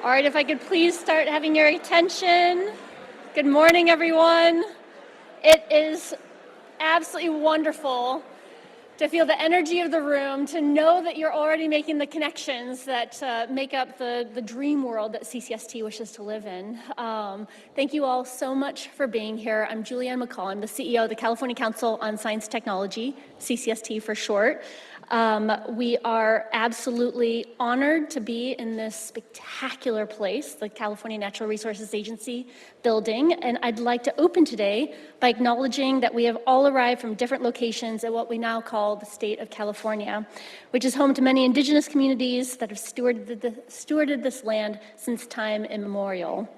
All right, if I could please start having your attention. Good morning, everyone. It is absolutely wonderful to feel the energy of the room, to know that you're already making the connections that make up the dream world that CCST wishes to live in. Thank you all so much for being here. I'm Julianne McCall. I'm the CEO of the California Council on Science and Technology, CCST for short. We are absolutely honored to be in this spectacular place, the California Natural Resources Agency building, and I'd like to open today by acknowledging that we have all arrived from different locations at what we now call the state of California, which is home to many indigenous communities that have stewarded this land since time immemorial.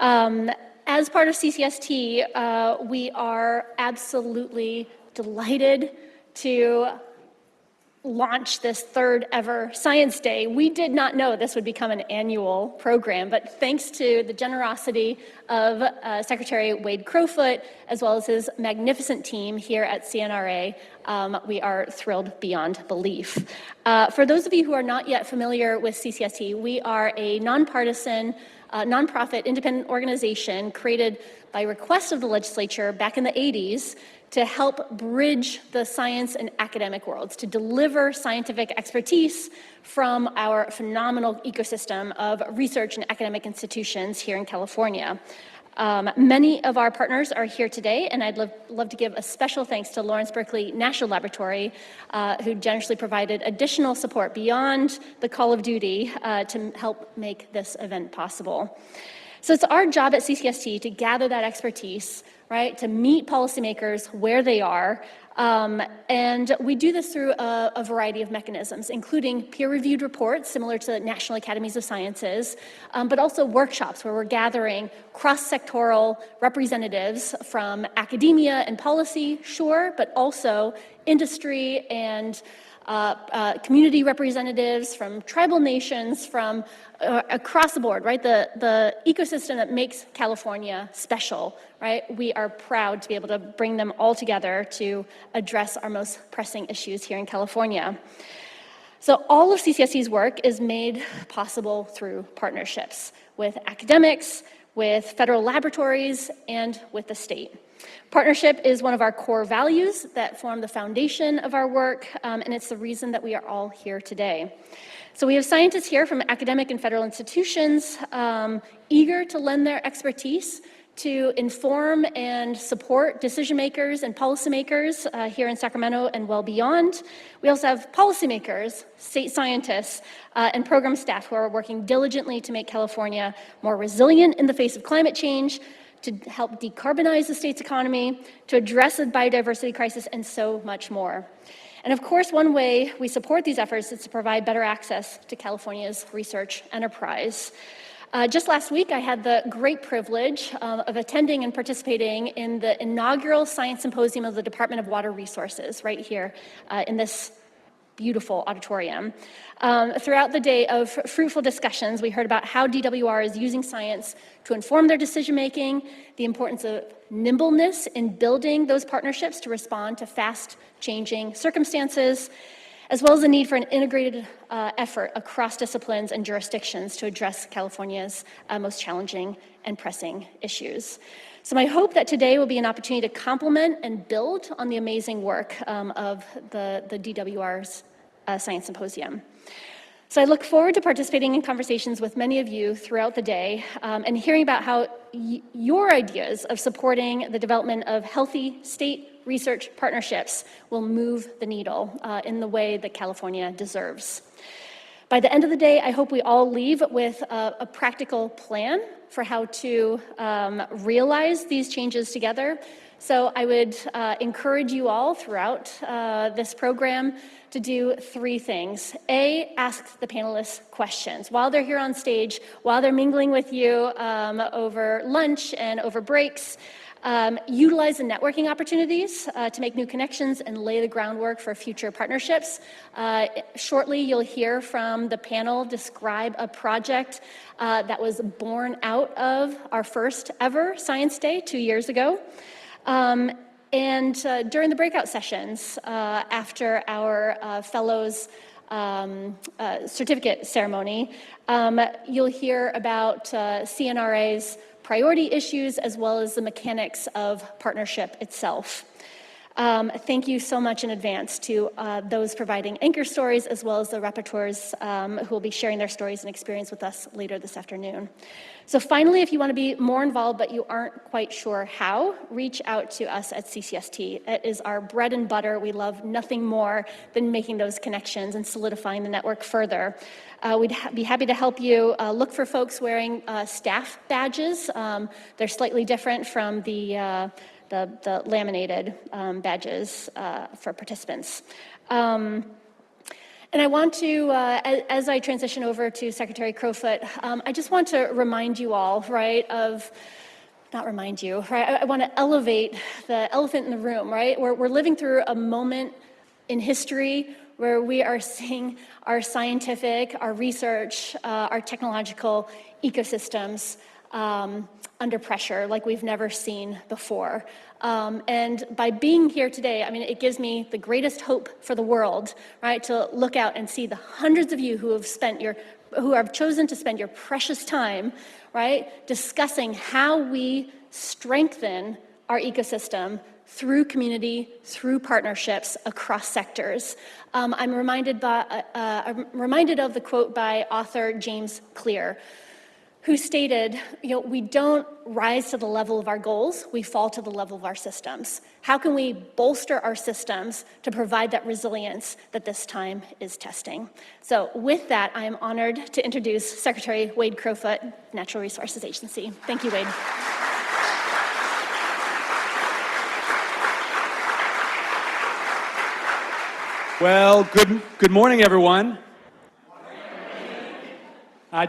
As part of CCST, we are absolutely delighted to launch this third ever Science Day. We did not know this would become an annual program, but thanks to the generosity of Secretary Wade Crowfoot, as well as his magnificent team here at CNRA, we are thrilled beyond belief. For those of you who are not yet familiar with CCST, we are a nonpartisan, nonprofit independent organization created by request of the legislature back in the 80s to help bridge the science and academic worlds, to deliver scientific expertise from our phenomenal ecosystem of research and academic institutions here in California. Many of our partners are here today, and I'd love to give a special thanks to Lawrence Berkeley National Laboratory, who generously provided additional support beyond the call of duty to help make this event possible. So it's our job at CCST to gather that expertise, right, to meet policymakers where they are, and we do this through a variety of mechanisms, including peer-reviewed reports similar to the National Academies of Sciences, but also workshops where we're gathering cross-sectoral representatives from academia and policy, sure, but also industry and community representatives from tribal nations, from across the board, right? The ecosystem that makes California special, right? We are proud to be able to bring them all together to address our most pressing issues here in California. So all of CCST's work is made possible through partnerships with academics, with federal laboratories, and with the state. Partnership is one of our core values that form the foundation of our work, and it's the reason that we are all here today. So we have scientists here from academic and federal institutions eager to lend their expertise to inform and support decision makers and policymakers here in Sacramento and well beyond. We also have policymakers, state scientists, and program staff who are working diligently to make California more resilient in the face of climate change, to help decarbonize the state's economy, to address the biodiversity crisis, and so much more. And of course, one way we support these efforts is to provide better access to California's research enterprise. Just last week, I had the great privilege of attending and participating in the inaugural Science Symposium of the Department of Water Resources right here in this beautiful auditorium. Throughout the day of fruitful discussions, we heard about how DWR is using science to inform their decision-making, the importance of nimbleness in building those partnerships to respond to fast-changing circumstances, as well as the need for an integrated effort across disciplines and jurisdictions to address California's most challenging and pressing issues. So my hope that today will be an opportunity to complement and build on the amazing work of the DWR's Science Symposium. So I look forward to participating in conversations with many of you throughout the day and hearing about how your ideas of supporting the development of healthy state research partnerships will move the needle in the way that California deserves. By the end of the day, I hope we all leave with a practical plan for how to realize these changes together. So I would encourage you all throughout this program to do three things. A, ask the panelists questions. While they're here on stage, while they're mingling with you over lunch and over breaks, utilize the networking opportunities to make new connections and lay the groundwork for future partnerships. Shortly, you'll hear from the panel describe a project that was born out of our first ever Science Day 2 years ago. And during the breakout sessions, after our fellows certificate ceremony. You'll hear about CNRA's priority issues as well as the mechanics of partnership itself. Thank you so much in advance to those providing anchor stories as well as the rapporteurs who will be sharing their stories and experience with us later this afternoon. So finally, if you want to be more involved but you aren't quite sure how, reach out to us at CCST. It is our bread and butter. We love nothing more than making those connections and solidifying the network further. We'd be happy to help you look for folks wearing staff badges. They're slightly different from the laminated badges for participants. And I want to, as I transition over to Secretary Crowfoot, I just want to remind you all, right, not remind you, right, I want to elevate the elephant in the room, right? We're living through a moment in history where we are seeing our scientific, our research, our technological ecosystems under pressure like we've never seen before. And by being here today, I mean, it gives me the greatest hope for the world, right, to look out and see the hundreds of you who have chosen to spend your precious time, right, discussing how we strengthen our ecosystem through community, through partnerships across sectors. I'm reminded of the quote by author James Clear, who stated, we don't rise to the level of our goals, we fall to the level of our systems. How can we bolster our systems to provide that resilience that this time is testing? So with that, I am honored to introduce Secretary Wade Crowfoot, Natural Resources Agency. Thank you, Wade. Well, good morning, everyone.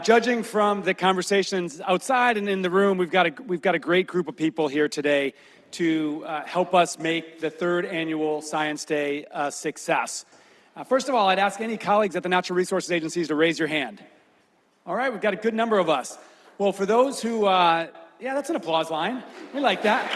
Judging from the conversations outside and in the room, we've got a great group of people here today to help us make the third annual Science Day a success. First of all, I'd ask any colleagues at the Natural Resources Agencies to raise your hand. All right, we've got a good number of us. Well, for those who, yeah, that's an applause line. We like that.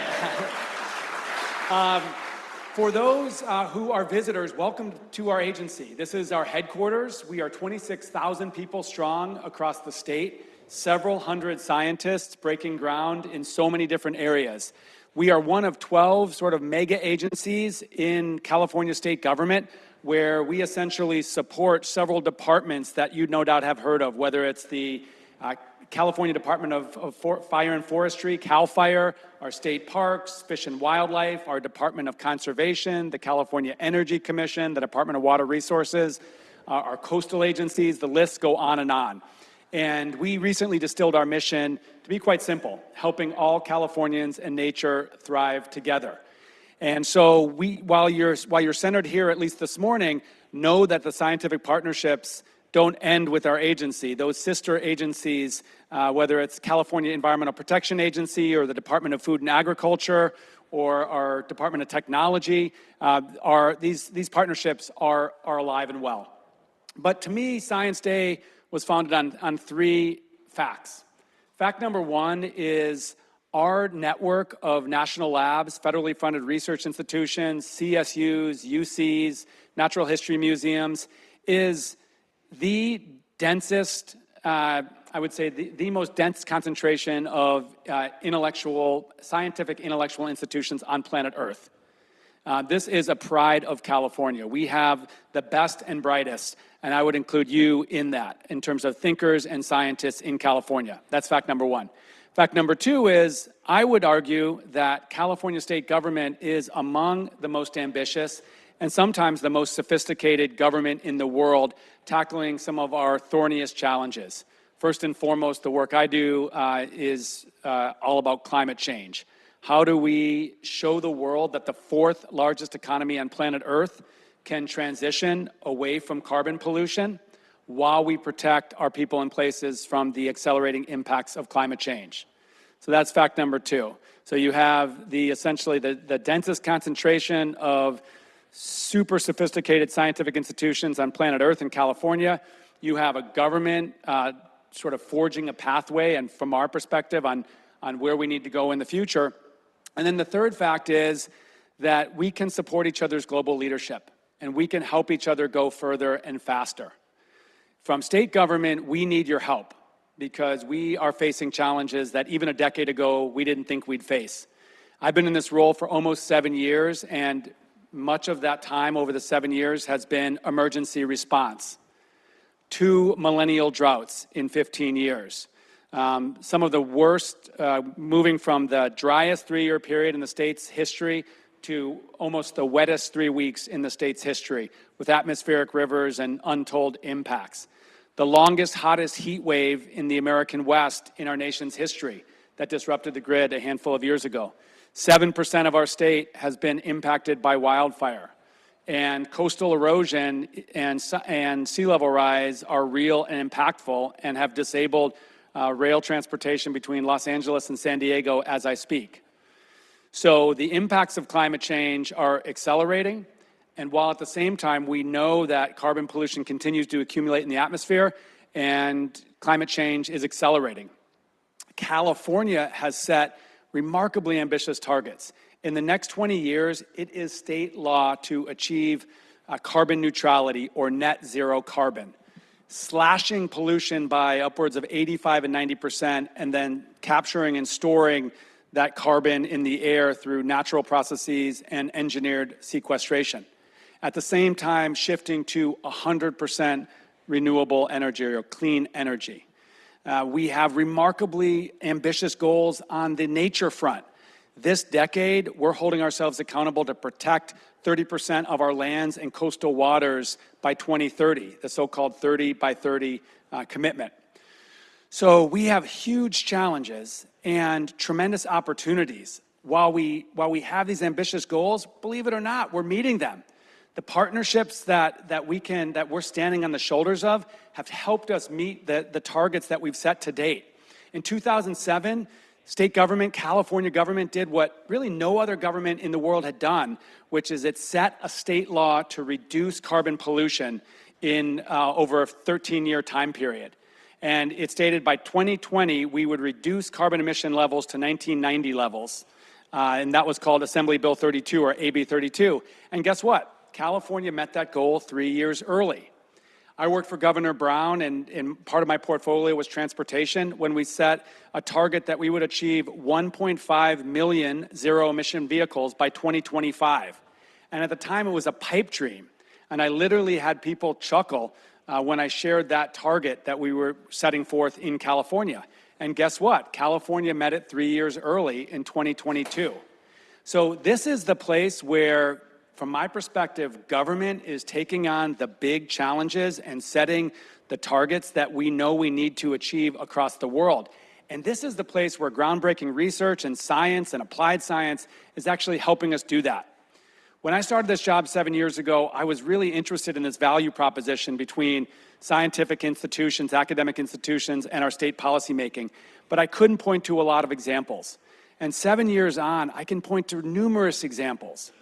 For those who are visitors, welcome to our agency. This is our headquarters. We are 26,000 people strong across the state, several hundred scientists breaking ground in so many different areas. We are one of 12 sort of mega agencies in California state government where we essentially support several departments that you no doubt have heard of, whether it's the California Department of Fire and Forestry, CAL FIRE, our state parks, Fish and Wildlife, our Department of Conservation, the California Energy Commission, the Department of Water Resources, our coastal agencies, the lists go on and on. And we recently distilled our mission to be quite simple, helping all Californians and nature thrive together. And so while you're centered here, at least this morning, know that the scientific partnerships don't end with our agency. Those sister agencies, whether it's California Environmental Protection Agency or the Department of Food and Agriculture or our Department of Technology, these partnerships are alive and well. But to me, Science Day was founded on three facts. Fact number one is our network of national labs, federally funded research institutions, CSUs, UCs, natural history museums, is the densest, I would say the most dense concentration of scientific intellectual institutions on planet Earth. This is a pride of California. We have the best and brightest, and I would include you in that, in terms of thinkers and scientists in California. That's fact number one. Fact number two is, I would argue that California state government is among the most ambitious and sometimes the most sophisticated government in the world, tackling some of our thorniest challenges. First and foremost, the work I do is all about climate change. How do we show the world that the fourth largest economy on planet Earth can transition away from carbon pollution while we protect our people and places from the accelerating impacts of climate change? So that's fact number two. So you have essentially the densest concentration of super sophisticated scientific institutions on planet Earth in California. You have a government sort of forging a pathway, and from our perspective, on where we need to go in the future. And then the third fact is that we can support each other's global leadership. and we can help each other go further and faster. From state government, we need your help because we are facing challenges that even a decade ago we didn't think we'd face. I've been in this role for almost 7 years, and much of that time over the 7 years has been emergency response. 2 millennial droughts in 15 years. Some of the worst, moving from the driest 3-year period in the state's history to almost the wettest 3 weeks in the state's history, with atmospheric rivers and untold impacts. The longest, hottest heat wave in the American West in our nation's history that disrupted the grid a handful of years ago. 7% of our state has been impacted by wildfire. And coastal erosion and sea level rise are real and impactful and have disabled rail transportation between Los Angeles and San Diego as I speak. So the impacts of climate change are accelerating, and while at the same time we know that carbon pollution continues to accumulate in the atmosphere and climate change is accelerating. California has set remarkably ambitious targets. In the next 20 years, it is state law to achieve carbon neutrality or net zero carbon, slashing pollution by upwards of 85 and 90%, and then capturing and storing that carbon in the air through natural processes and engineered sequestration. At the same time, shifting to 100% renewable energy or clean energy. We have remarkably ambitious goals on the nature front. This decade, we're holding ourselves accountable to protect 30% of our lands and coastal waters by 2030, the so-called 30 by 30 commitment. So we have huge challenges and tremendous opportunities. While we have these ambitious goals, believe it or not, we're meeting them. The partnerships that we're standing on the shoulders of have helped us meet the targets that we've set to date. In 2007, state government, California government did what really no other government in the world had done, which is it set a state law to reduce carbon pollution in over a 13-year time period. And it stated by 2020, we would reduce carbon emission levels to 1990 levels. And that was called Assembly Bill 32 or AB 32. And guess what? California met that goal 3 years early. I worked for Governor Brown, and part of my portfolio was transportation, when we set a target that we would achieve 1.5 million zero-emission vehicles by 2025. And at the time, it was a pipe dream. And I literally had people chuckle when I shared that target that we were setting forth in California. And guess what? California met it 3 years early in 2022. So this is the place where, from my perspective, government is taking on the big challenges and setting the targets that we know we need to achieve across the world. And this is the place where groundbreaking research and science and applied science is actually helping us do that. When I started this job 7 years ago, I was really interested in this value proposition between scientific institutions, academic institutions, and our state policymaking, but I couldn't point to a lot of examples. And 7 years on, I can point to numerous examples.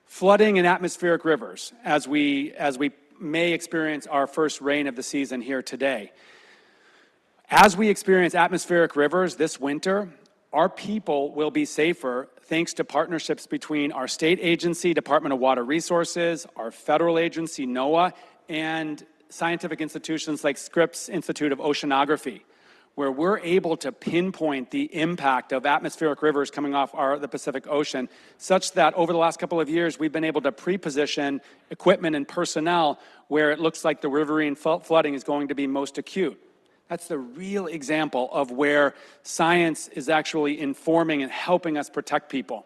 Flooding in atmospheric rivers, as we may experience our first rain of the season here today. As we experience atmospheric rivers this winter, our people will be safer thanks to partnerships between our state agency, Department of Water Resources, our federal agency, NOAA, and scientific institutions like Scripps Institute of Oceanography, where we're able to pinpoint the impact of atmospheric rivers coming off the Pacific Ocean, such that over the last couple of years, we've been able to pre-position equipment and personnel where it looks like the riverine flooding is going to be most acute. That's the real example of where science is actually informing and helping us protect people.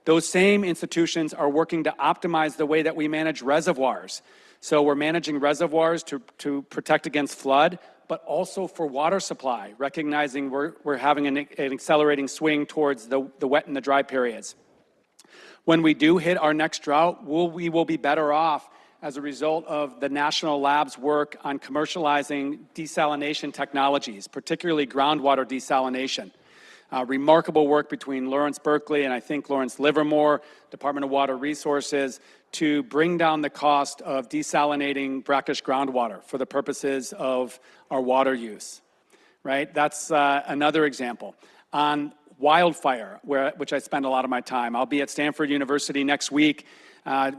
Those same institutions are working to optimize the way that we manage reservoirs. So we're managing reservoirs to protect against flood, but also for water supply, recognizing we're having an accelerating swing towards the wet and the dry periods. When we do hit our next drought, we will be better off as a result of the national lab's work on commercializing desalination technologies, particularly groundwater desalination. Remarkable work between Lawrence Berkeley and I think Lawrence Livermore, Department of Water Resources, to bring down the cost of desalinating brackish groundwater for the purposes of our water use, right? That's another example. On wildfire, which I spend a lot of my time. I'll be at Stanford University next week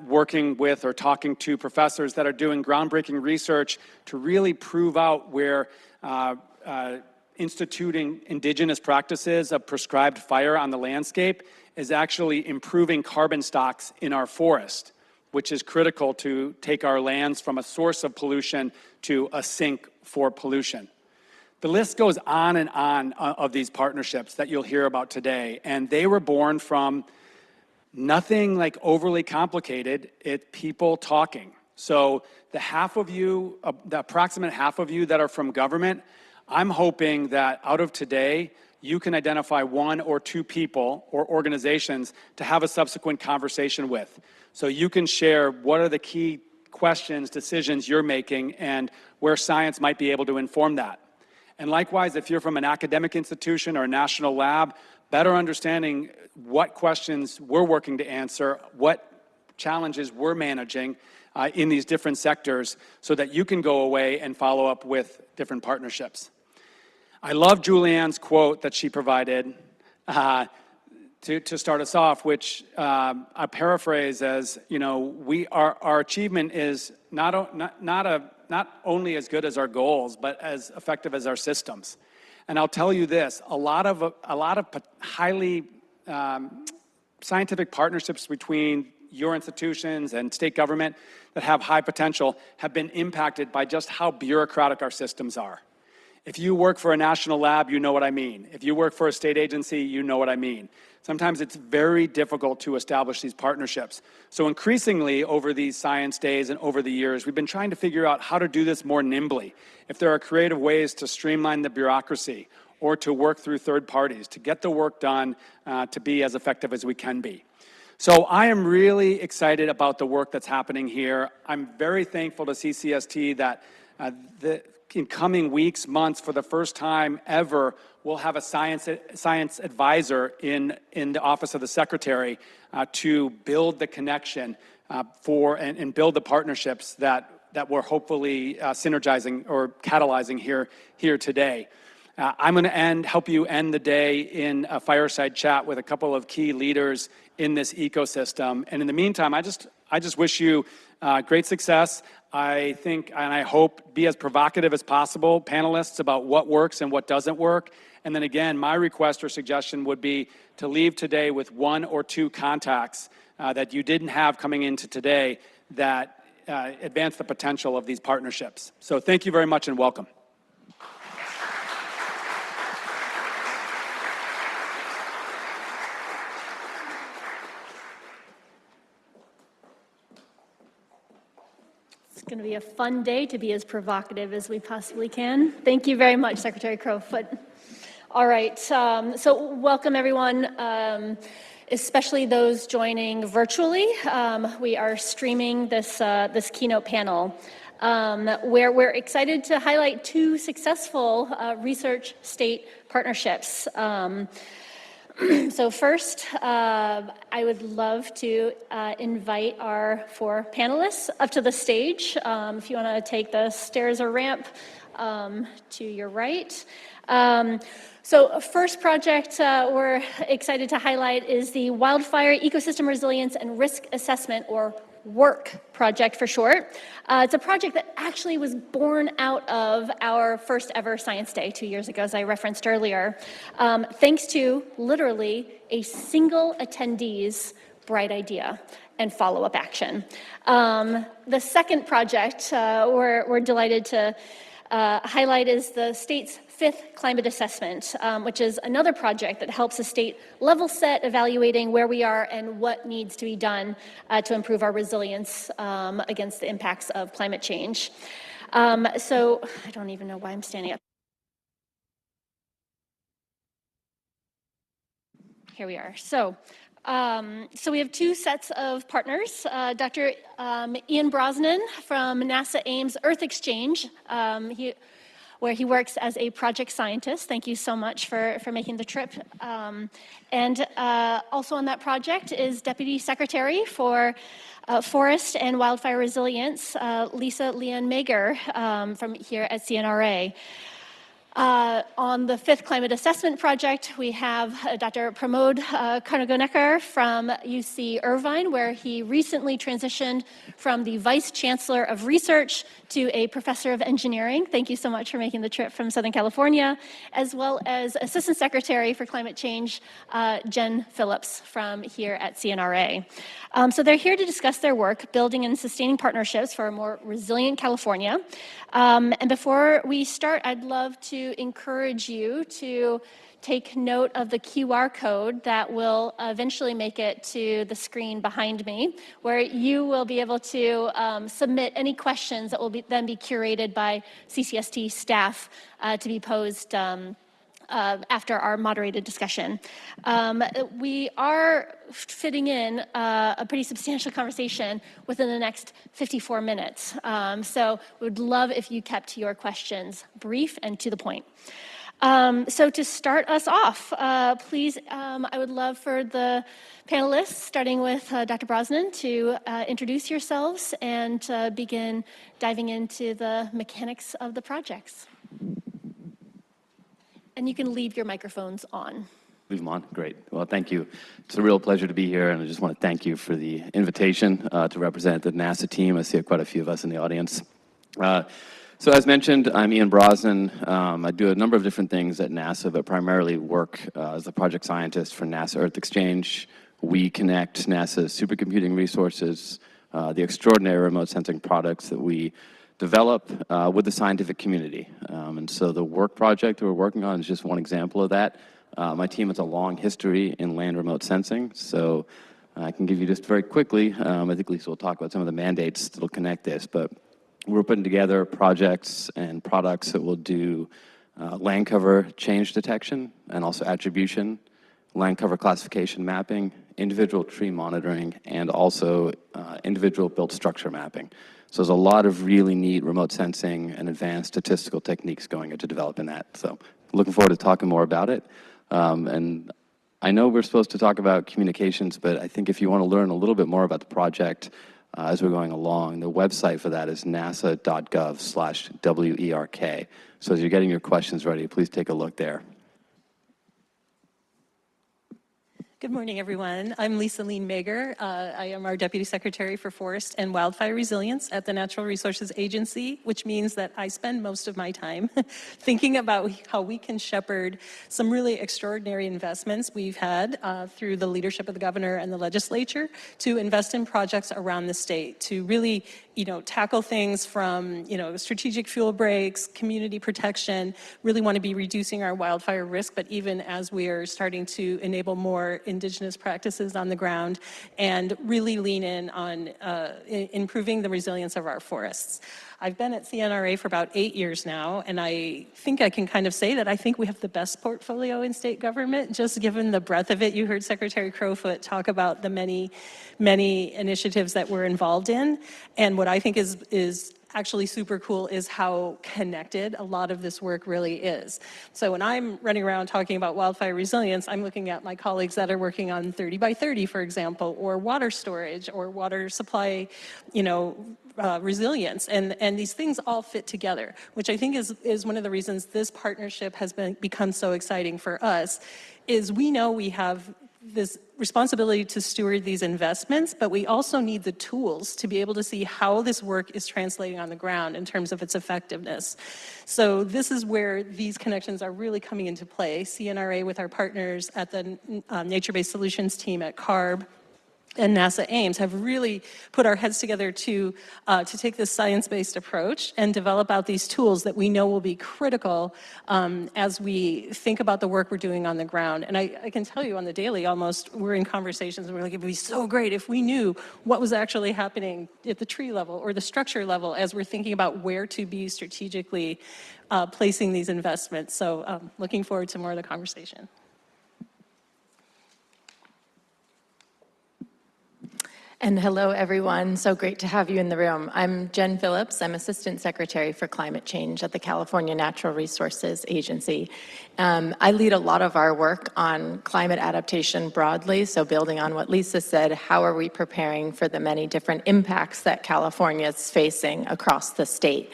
working with or talking to professors that are doing groundbreaking research to really prove out where instituting indigenous practices of prescribed fire on the landscape is actually improving carbon stocks in our forest, which is critical to take our lands from a source of pollution to a sink for pollution. The list goes on and on of these partnerships that you'll hear about today, and they were born from nothing like overly complicated, it's people talking. So the approximate half of you that are from government, I'm hoping that out of today, you can identify one or two people or organizations to have a subsequent conversation with. So you can share what are the key questions, decisions you're making, and where science might be able to inform that. And likewise, if you're from an academic institution or a national lab, better understanding what questions we're working to answer, what challenges we're managing in these different sectors so that you can go away and follow up with different partnerships. I love Julianne's quote that she provided to start us off, which I paraphrase as, our achievement is not only as good as our goals, but as effective as our systems. And I'll tell you this, a lot of highly scientific partnerships between your institutions and state government that have high potential have been impacted by just how bureaucratic our systems are. If you work for a national lab, you know what I mean. If you work for a state agency, you know what I mean. Sometimes it's very difficult to establish these partnerships. So increasingly over these science days and over the years, we've been trying to figure out how to do this more nimbly. If there are creative ways to streamline the bureaucracy or to work through third parties, to get the work done to be as effective as we can be. So I am really excited about the work that's happening here. I'm very thankful to CCST that in coming weeks, months, for the first time ever, we'll have a science advisor in the Office of the Secretary to build the connection and build the partnerships that we're hopefully synergizing or catalyzing here today. I'm going to help you end the day in a fireside chat with a couple of key leaders in this ecosystem. And in the meantime, I just wish you great success. I think, and I hope, be as provocative as possible, panelists, about what works and what doesn't work. And then again, my request or suggestion would be to leave today with one or two contacts that you didn't have coming into today that advance the potential of these partnerships. So thank you very much and welcome. It's going to be a fun day to be as provocative as we possibly can. Thank you very much, Secretary Crowfoot. All right, so welcome everyone, especially those joining virtually. We are streaming this keynote panel where we're excited to highlight two successful research state partnerships. So first, I would love to invite our four panelists up to the stage. If you want to take the stairs or ramp to your right. So first project we're excited to highlight is the Wildfire Ecosystem Resilience and Risk Assessment, or WORK project for short. It's a project that actually was born out of our first ever Science Day 2 years ago, as I referenced earlier, thanks to literally a single attendee's bright idea and follow-up action. The second project we're delighted to highlight is the state's fifth climate assessment, which is another project that helps the state level set, evaluating where we are and what needs to be done to improve our resilience against the impacts of climate change. So I don't even know why I'm standing up. Here we are. So we have two sets of partners. Dr. Ian Brosnan from NASA Ames Earth Exchange, where he works as a project scientist. Thank you so much for making the trip. And also on that project is Deputy Secretary for Forest and Wildfire Resilience, Lisa Leanne Mager from here at CNRA. On the 5th Climate Assessment Project, we have Dr. Pramod Karnagonecker from UC Irvine, where he recently transitioned from the Vice Chancellor of Research to a Professor of Engineering. Thank you so much for making the trip from Southern California, as well as Assistant Secretary for Climate Change, Jen Phillips from here at CNRA. So they're here to discuss their work building and sustaining partnerships for a more resilient California. And before we start, I'd love to encourage you to take note of the QR code that will eventually make it to the screen behind me, where you will be able to submit any questions that will then be curated by CCST staff to be posed after our moderated discussion. We are fitting in a pretty substantial conversation within the next 54 minutes. So we would love if you kept your questions brief and to the point. So to start us off, please, I would love for the panelists, starting with Dr. Brosnan, to introduce yourselves and begin diving into the mechanics of the projects. And you can leave your microphones on. Leave them on? Great. Well, thank you. It's a real pleasure to be here, and I just want to thank you for the invitation to represent the NASA team. I see quite a few of us in the audience. So as mentioned, I'm Ian Brosnan. I do a number of different things at NASA, but primarily work as a project scientist for NASA Earth Exchange. We connect NASA's supercomputing resources, the extraordinary remote sensing products that we develop with the scientific community. And so the work project that we're working on is just one example of that. My team has a long history in land remote sensing, so I can give you just very quickly, I think Lisa will talk about some of the mandates that will connect this, but we're putting together projects and products that will do land cover change detection and also attribution, land cover classification mapping, individual tree monitoring, and also individual built structure mapping. So there's a lot of really neat remote sensing and advanced statistical techniques going into developing that. So looking forward to talking more about it. And I know we're supposed to talk about communications, but I think if you want to learn a little bit more about the project as we're going along, the website for that is nasa.gov/WERK. So as you're getting your questions ready, please take a look there. Good morning, everyone. I'm Lisa Lean Mager. I am our Deputy Secretary for Forest and Wildfire Resilience at the Natural Resources Agency, which means that I spend most of my time thinking about how we can shepherd some really extraordinary investments we've had through the leadership of the governor and the legislature to invest in projects around the state to really, tackle things from, strategic fuel breaks, community protection, really want to be reducing our wildfire risk, but even as we are starting to enable more indigenous practices on the ground and really lean in on improving the resilience of our forests. I've been at CNRA for about 8 years now, and I think I can kind of say that I think we have the best portfolio in state government, just given the breadth of it. You heard Secretary Crowfoot talk about the many initiatives that we're involved in, and what I think is actually super cool is how connected a lot of this work really is. So when I'm running around talking about wildfire resilience, I'm looking at my colleagues that are working on 30 by 30, for example, or water storage or water supply, resilience. And these things all fit together, which I think is one of the reasons this partnership has become so exciting for us, is we know we have this responsibility to steward these investments, but we also need the tools to be able to see how this work is translating on the ground in terms of its effectiveness. So this is where these connections are really coming into play. CNRA with our partners at the Nature-Based Solutions team at CARB and NASA Ames have really put our heads together to take this science-based approach and develop out these tools that we know will be critical as we think about the work we're doing on the ground. And I can tell you on the daily almost, we're in conversations and we're like, it would be so great if we knew what was actually happening at the tree level or the structure level as we're thinking about where to be strategically placing these investments. So looking forward to more of the conversation. And hello, everyone. So great to have you in the room. I'm Jen Phillips. I'm Assistant Secretary for Climate Change at the California Natural Resources Agency. I lead a lot of our work on climate adaptation broadly. So building on what Lisa said, how are we preparing for the many different impacts that California is facing across the state?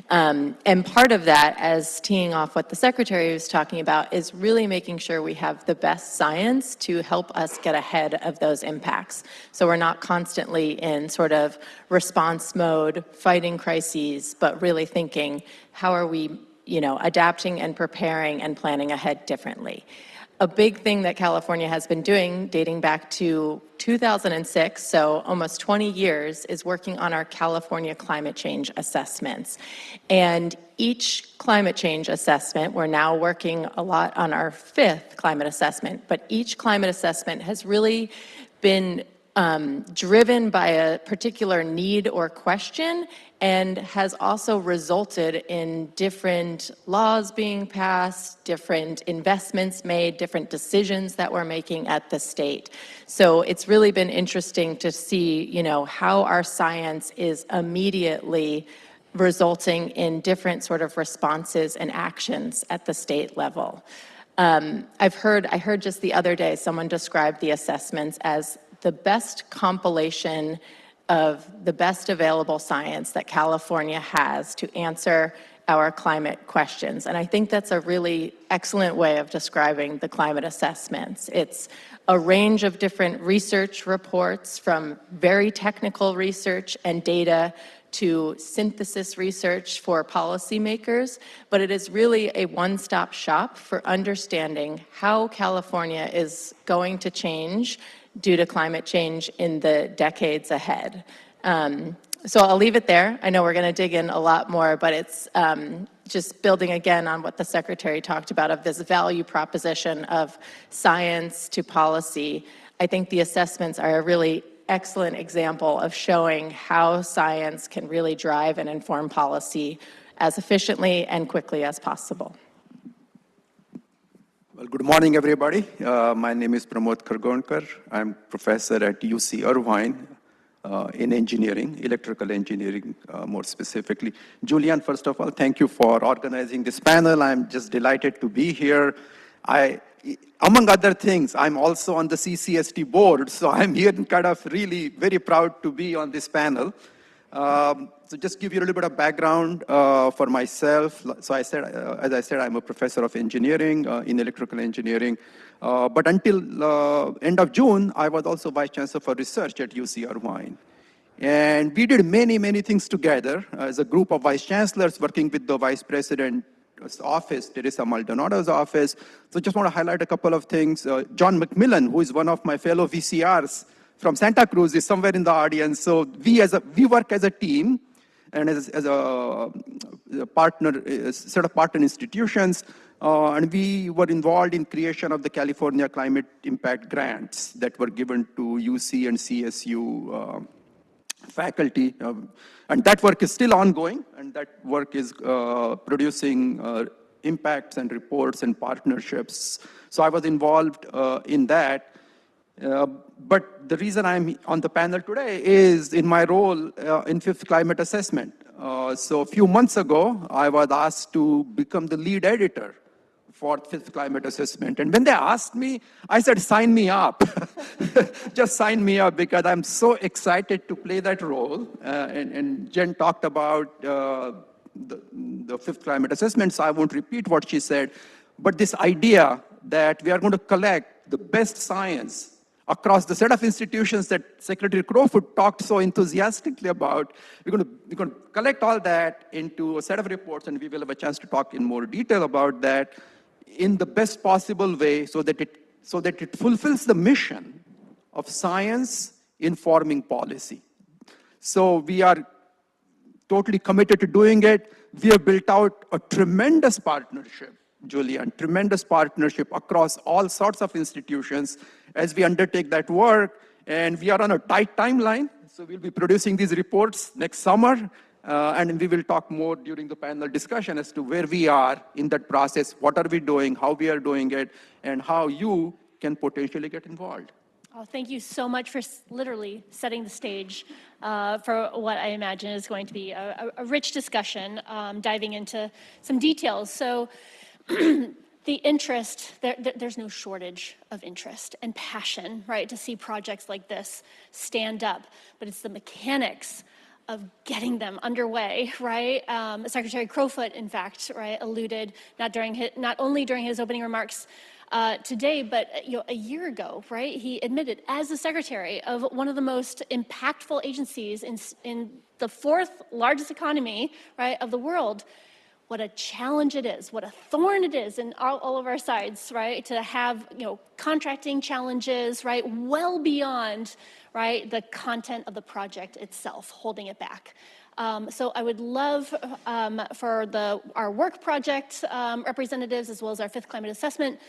And part of that, as teeing off what the Secretary was talking about, is really making sure we have the best science to help us get ahead of those impacts. So we're not constantly in sort of response mode, fighting crises, but really thinking, how are we, adapting and preparing and planning ahead differently? A big thing that California has been doing, dating back to 2006, so almost 20 years, is working on our California climate change assessments. And each climate change assessment, we're now working a lot on our 5th climate assessment, but each climate assessment has really been driven by a particular need or question, and has also resulted in different laws being passed, different investments made, different decisions that we're making at the state. So it's really been interesting to see, how our science is immediately resulting in different sort of responses and actions at the state level. I heard just the other day someone described the assessments as the best compilation of the best available science that California has to answer our climate questions. And I think that's a really excellent way of describing the climate assessments. It's a range of different research reports, from very technical research and data to synthesis research for policymakers, but it is really a one-stop shop for understanding how California is going to change due to climate change in the decades ahead. So I'll leave it there. I know we're going to dig in a lot more, but it's just building again on what the Secretary talked about, of this value proposition of science to policy. I think the assessments are a really excellent example of showing how science can really drive and inform policy as efficiently and quickly as possible. Well, good morning, everybody. My name is Pramod Khargonkar. I'm professor at UC Irvine in engineering, electrical engineering more specifically. Julianne, first of all, thank you for organizing this panel. I'm just delighted to be here. Among other things, I'm also on the CCST board, so I'm here and kind of really very proud to be on this panel. So just give you a little bit of background for myself. So as I said, I'm a professor of engineering in electrical engineering. But until end of June, I was also vice chancellor for research at UC Irvine. And we did many, many things together as a group of vice chancellors working with the vice president's office, Teresa Maldonado's office. So just want to highlight a couple of things. John McMillan, who is one of my fellow VCRs from Santa Cruz, is somewhere in the audience. So we work as a team and as a partner, a set of partner institutions. And we were involved in creation of the California Climate Impact Grants that were given to UC and CSU faculty. And that work is still ongoing, and that work is producing impacts and reports and partnerships. So I was involved in that. But the reason I'm on the panel today is in my role in 5th Climate Assessment. So a few months ago, I was asked to become the lead editor for 5th Climate Assessment. And when they asked me, I said, sign me up. Just sign me up, because I'm so excited to play that role. And Jen talked about the 5th Climate Assessment, so I won't repeat what she said. But this idea that we are going to collect the best science across the set of institutions that Secretary Crowfoot talked so enthusiastically about, we're going to collect all that into a set of reports, and we will have a chance to talk in more detail about that in the best possible way, so that it fulfills the mission of science informing policy. So we are totally committed to doing it. We have built out a tremendous partnership, Julianne, tremendous partnership across all sorts of institutions as we undertake that work. And we are on a tight timeline, so we'll be producing these reports next summer. And we will talk more during the panel discussion as to where we are in that process, what are we doing, how we are doing it, and how you can potentially get involved. Oh, thank you so much for literally setting the stage for what I imagine is going to be a rich discussion, diving into some details. So the interest, there's no shortage of interest and passion, right, to see projects like this stand up. But it's the mechanics of getting them underway, right? Secretary Crowfoot, in fact, right, alluded not only during his opening remarks today, but a year ago, right? He admitted, as the secretary of one of the most impactful agencies in the fourth largest economy, right, of the world, what a challenge it is, what a thorn it is in all of our sides, right? To have, contracting challenges, right? Well beyond, right, the content of the project itself, holding it back. So I would love for our work project representatives, as well as our fifth climate assessment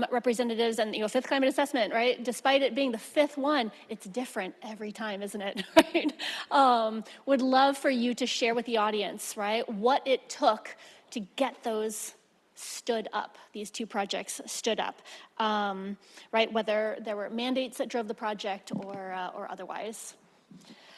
representatives, and fifth climate assessment, right? Despite it being the fifth one, it's different every time, isn't it? Right? Would love for you to share with the audience, right, what it took to get those stood up, these two projects stood up, right? Whether there were mandates that drove the project or otherwise.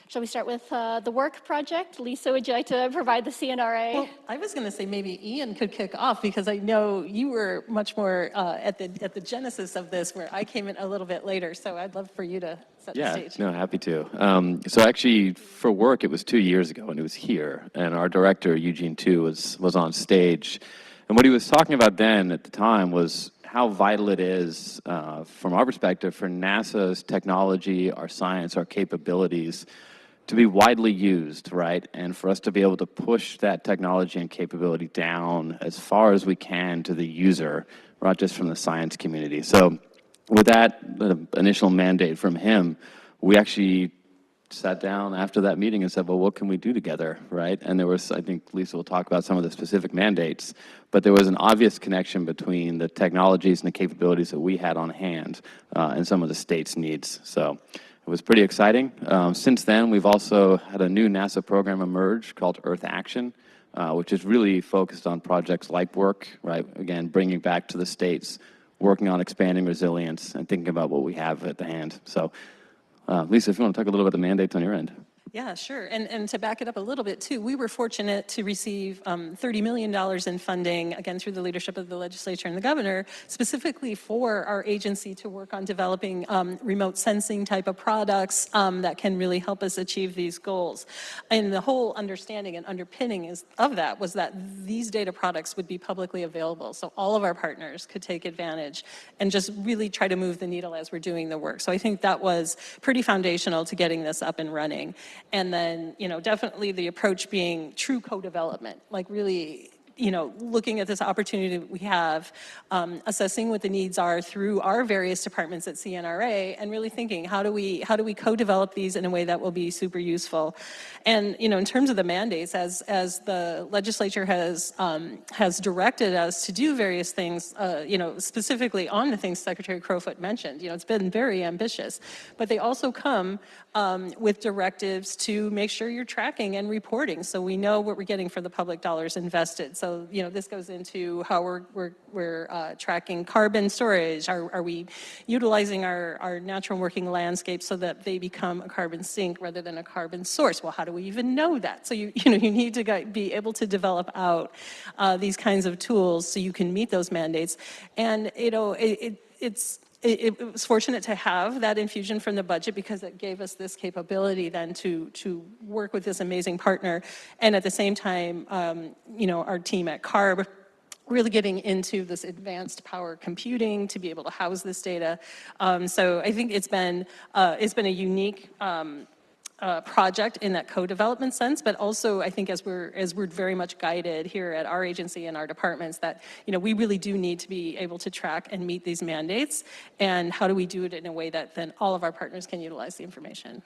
Shall we start with the work project? Lisa, would you like to provide the CNRA? Well, I was going to say maybe Ian could kick off, because I know you were much more at the genesis of this, where I came in a little bit later. So I'd love for you to set the stage. Yeah, no, happy to. So actually, for work, it was 2 years ago, and it was here. And our director, Eugene Tu, was on stage. And what he was talking about then at the time was how vital it is, from our perspective, for NASA's technology, our science, our capabilities, to be widely used, right? And for us to be able to push that technology and capability down as far as we can to the user, not just from the science community. So with that the initial mandate from him, we actually sat down after that meeting and said, well, what can we do together, right? And there was, I think Lisa will talk about some of the specific mandates, but there was an obvious connection between the technologies and the capabilities that we had on hand and some of the state's needs. So it was pretty exciting. Since then, we've also had a new NASA program emerge called Earth Action, which is really focused on projects like work, right? Again, bringing back to the states, working on expanding resilience and thinking about what we have at the hand. So, Lisa, if you want to talk a little bit about the mandates on your end. Yeah, sure. And to back it up a little bit, too, we were fortunate to receive $30 million in funding, again, through the leadership of the legislature and the governor, specifically for our agency to work on developing remote sensing type of products that can really help us achieve these goals. And the whole understanding and underpinning of that was that these data products would be publicly available, so all of our partners could take advantage and just really try to move the needle as we're doing the work. So I think that was pretty foundational to getting this up and running. And then, definitely the approach being true co-development, like really, looking at this opportunity that we have, assessing what the needs are through our various departments at CNRA, and really thinking, how do we co-develop these in a way that will be super useful? And, in terms of the mandates, as the legislature has directed us to do various things, specifically on the things Secretary Crowfoot mentioned, it's been very ambitious, but they also come with directives to make sure you're tracking and reporting, so we know what we're getting for the public dollars invested. So, this goes into how we're tracking carbon storage. Are we utilizing our natural working landscapes so that they become a carbon sink rather than a carbon source? Well, how do we even know that? So you need to be able to develop out these kinds of tools so you can meet those mandates. And it was fortunate to have that infusion from the budget, because it gave us this capability then to work with this amazing partner. And at the same time, our team at CARB really getting into this advanced power computing to be able to house this data. So I think it's been a unique project in that co-development sense, but also I think as we're very much guided here at our agency and our departments, that we really do need to be able to track and meet these mandates, and how do we do it in a way that then all of our partners can utilize the information.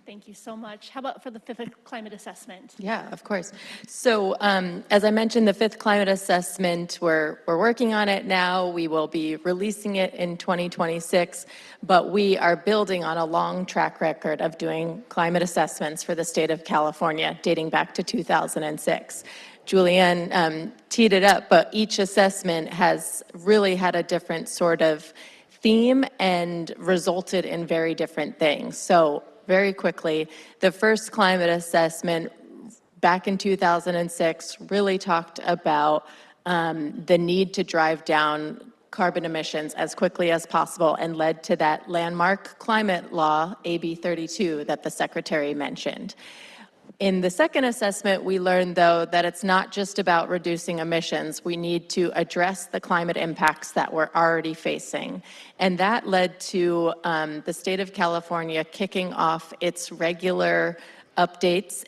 Thank you so much. How about for the fifth climate assessment? Yeah, of course. So as I mentioned, the fifth climate assessment, we're working on it now. We will be releasing it in 2026, but we are building on a long track record of doing climate assessments for the state of California, dating back to 2006. Julianne teed it up, but each assessment has really had a different sort of theme and resulted in very different things. So very quickly, the first climate assessment back in 2006 really talked about the need to drive down carbon emissions as quickly as possible and led to that landmark climate law, AB 32, that the Secretary mentioned. In the second assessment, we learned, though, that it's not just about reducing emissions. We need to address the climate impacts that we're already facing. And that led to the state of California kicking off its regular updates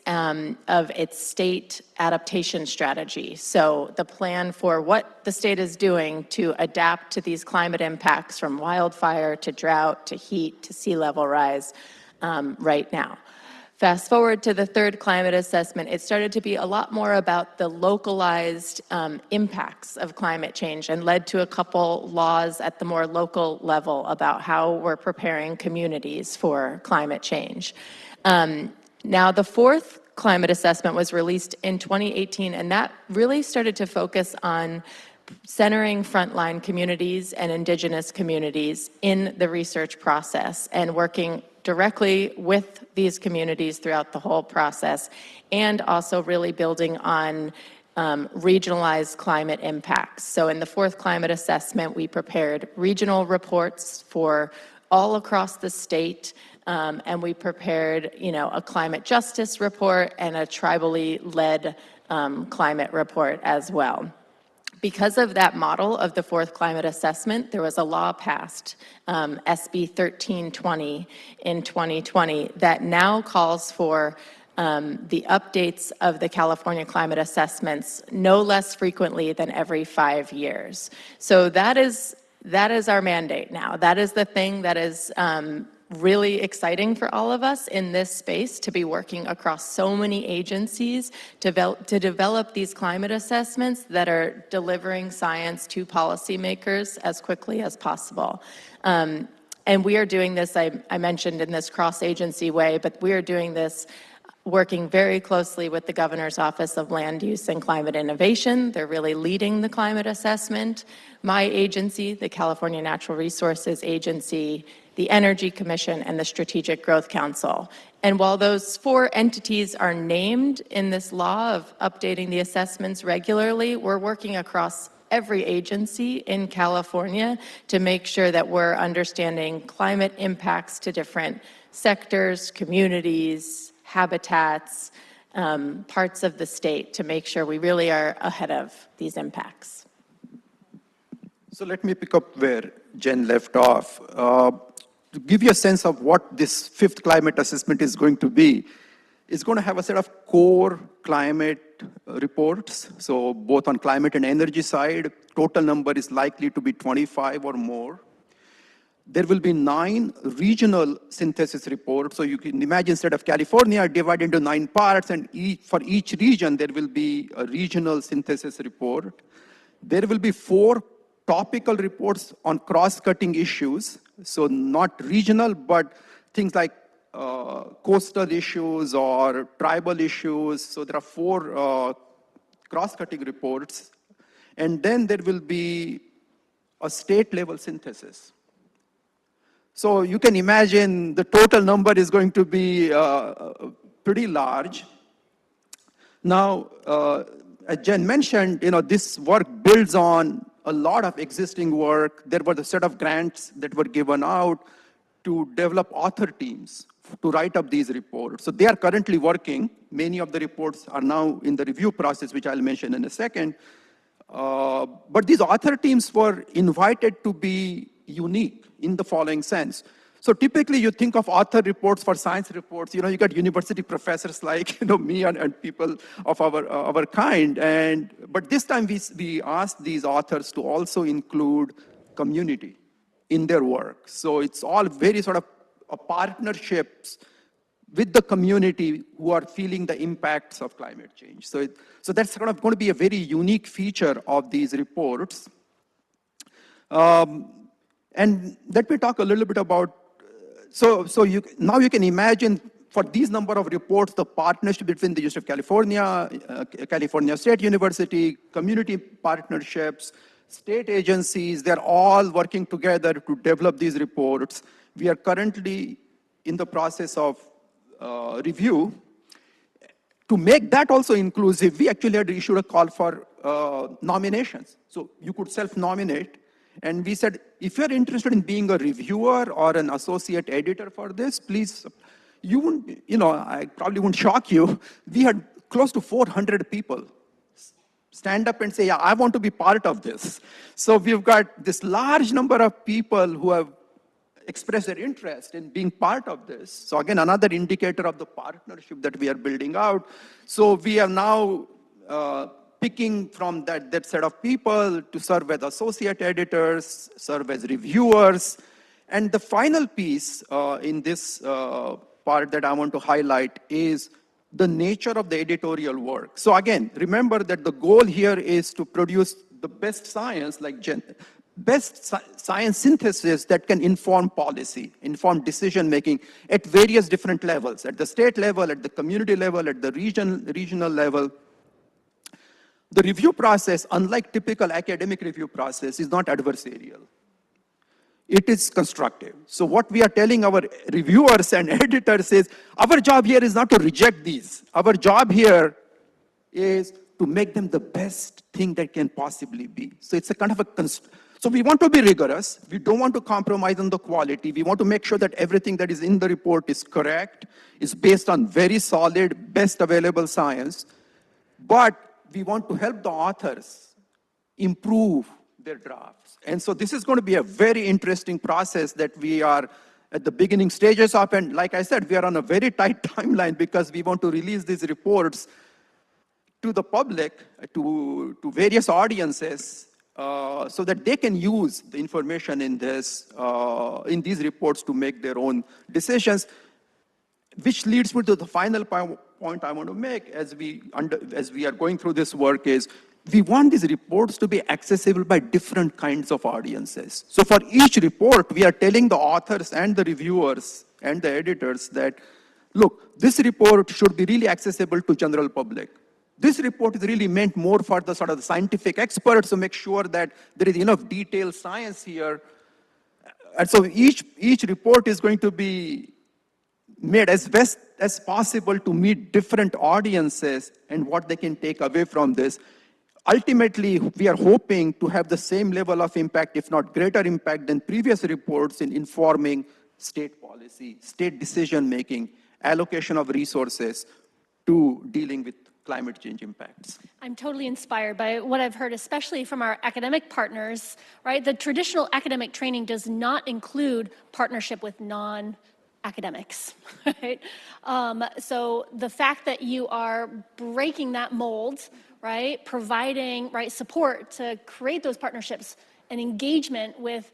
of its state adaptation strategy. So the plan for what the state is doing to adapt to these climate impacts, from wildfire to drought to heat to sea level rise right now. Fast forward to the third climate assessment, it started to be a lot more about the localized impacts of climate change, and led to a couple laws at the more local level about how we're preparing communities for climate change. Now, the fourth climate assessment was released in 2018, and that really started to focus on centering frontline communities and indigenous communities in the research process, and working directly with these communities throughout the whole process, and also really building on regionalized climate impacts. So in the fourth climate assessment, we prepared regional reports for all across the state, and we prepared, a climate justice report and a tribally led climate report as well. Because of that model of the fourth climate assessment, there was a law passed, SB 1320 in 2020, that now calls for the updates of the California climate assessments no less frequently than every 5 years. So that is our mandate now. That is the thing that is really exciting for all of us in this space, to be working across so many agencies to develop these climate assessments that are delivering science to policymakers as quickly as possible. And we are doing this, I mentioned, in this cross-agency way, but we are doing this working very closely with the Governor's Office of Land Use and Climate Innovation. They're really leading the climate assessment. My agency, the California Natural Resources Agency, the Energy Commission, and the Strategic Growth Council. And while those 4 entities are named in this law of updating the assessments regularly, we're working across every agency in California to make sure that we're understanding climate impacts to different sectors, communities, habitats, parts of the state, to make sure we really are ahead of these impacts. So let me pick up where Jen left off. To give you a sense of what this fifth climate assessment is going to be, it's going to have a set of core climate reports. So both on climate and energy side, total number is likely to be 25 or more. There will be 9 regional synthesis reports. So you can imagine, instead of California, divided into 9 parts, and for each region, there will be a regional synthesis report. There will be 4 topical reports on cross-cutting issues. So not regional, but things like coastal issues or tribal issues. So there are 4 cross-cutting reports. And then there will be a state-level synthesis. So you can imagine the total number is going to be pretty large. Now, as Jen mentioned, this work builds on a lot of existing work. There were a set of grants that were given out to develop author teams to write up these reports. So they are currently working. Many of the reports are now in the review process, which I'll mention in a second. But these author teams were invited to be unique in the following sense. So typically you think of author reports for science reports, you got university professors like me and people of our kind. But this time we asked these authors to also include community in their work. So it's all very sort of partnerships with the community who are feeling the impacts of climate change. So that's kind of going to be a very unique feature of these reports. And let me talk a little bit about, now you can imagine for these number of reports, the partnership between the University of California, California State University, community partnerships, state agencies, they're all working together to develop these reports. We are currently in the process of review. To make that also inclusive, we actually had issued a call for nominations. So you could self-nominate. And we said, if you're interested in being a reviewer or an associate editor for this, please, you wouldn't, I probably wouldn't shock you. We had close to 400 people stand up and say, yeah, I want to be part of this. So we've got this large number of people who have expressed their interest in being part of this. So again, another indicator of the partnership that we are building out. So we are now picking from that set of people to serve as associate editors, serve as reviewers. And the final piece in this part that I want to highlight is the nature of the editorial work. So again, remember that the goal here is to produce the best science, best science synthesis that can inform policy, inform decision-making at various different levels, at the state level, at the community level, at the regional level. The review process, unlike typical academic review process, is not adversarial. It is constructive. So what we are telling our reviewers and editors is, our job here is not to reject these. Our job here is to make them the best thing that can possibly be. So it's a kind of a, so we want to be rigorous. We don't want to compromise on the quality. We want to make sure that everything that is in the report is correct, is based on very solid, best available science. But we want to help the authors improve their drafts. And so this is going to be a very interesting process that we are at the beginning stages of. And like I said, we are on a very tight timeline because we want to release these reports to the public, to various audiences, so that they can use the information in these reports to make their own decisions, which leads me to the final point I want to make as we are going through this work is, we want these reports to be accessible by different kinds of audiences. So for each report, we are telling the authors and the reviewers and the editors that, look, this report should be really accessible to general public. This report is really meant more for the sort of the scientific experts to make sure that there is enough detailed science here. And so each report is going to be made as best as possible to meet different audiences and what they can take away from this. Ultimately, we are hoping to have the same level of impact, if not greater impact than previous reports in informing state policy, state decision-making, allocation of resources to dealing with climate change impacts. I'm totally inspired by what I've heard, especially from our academic partners, right? The traditional academic training does not include partnership with non-academics, right? So the fact that you are breaking that mold, right? Providing, right, support to create those partnerships and engagement with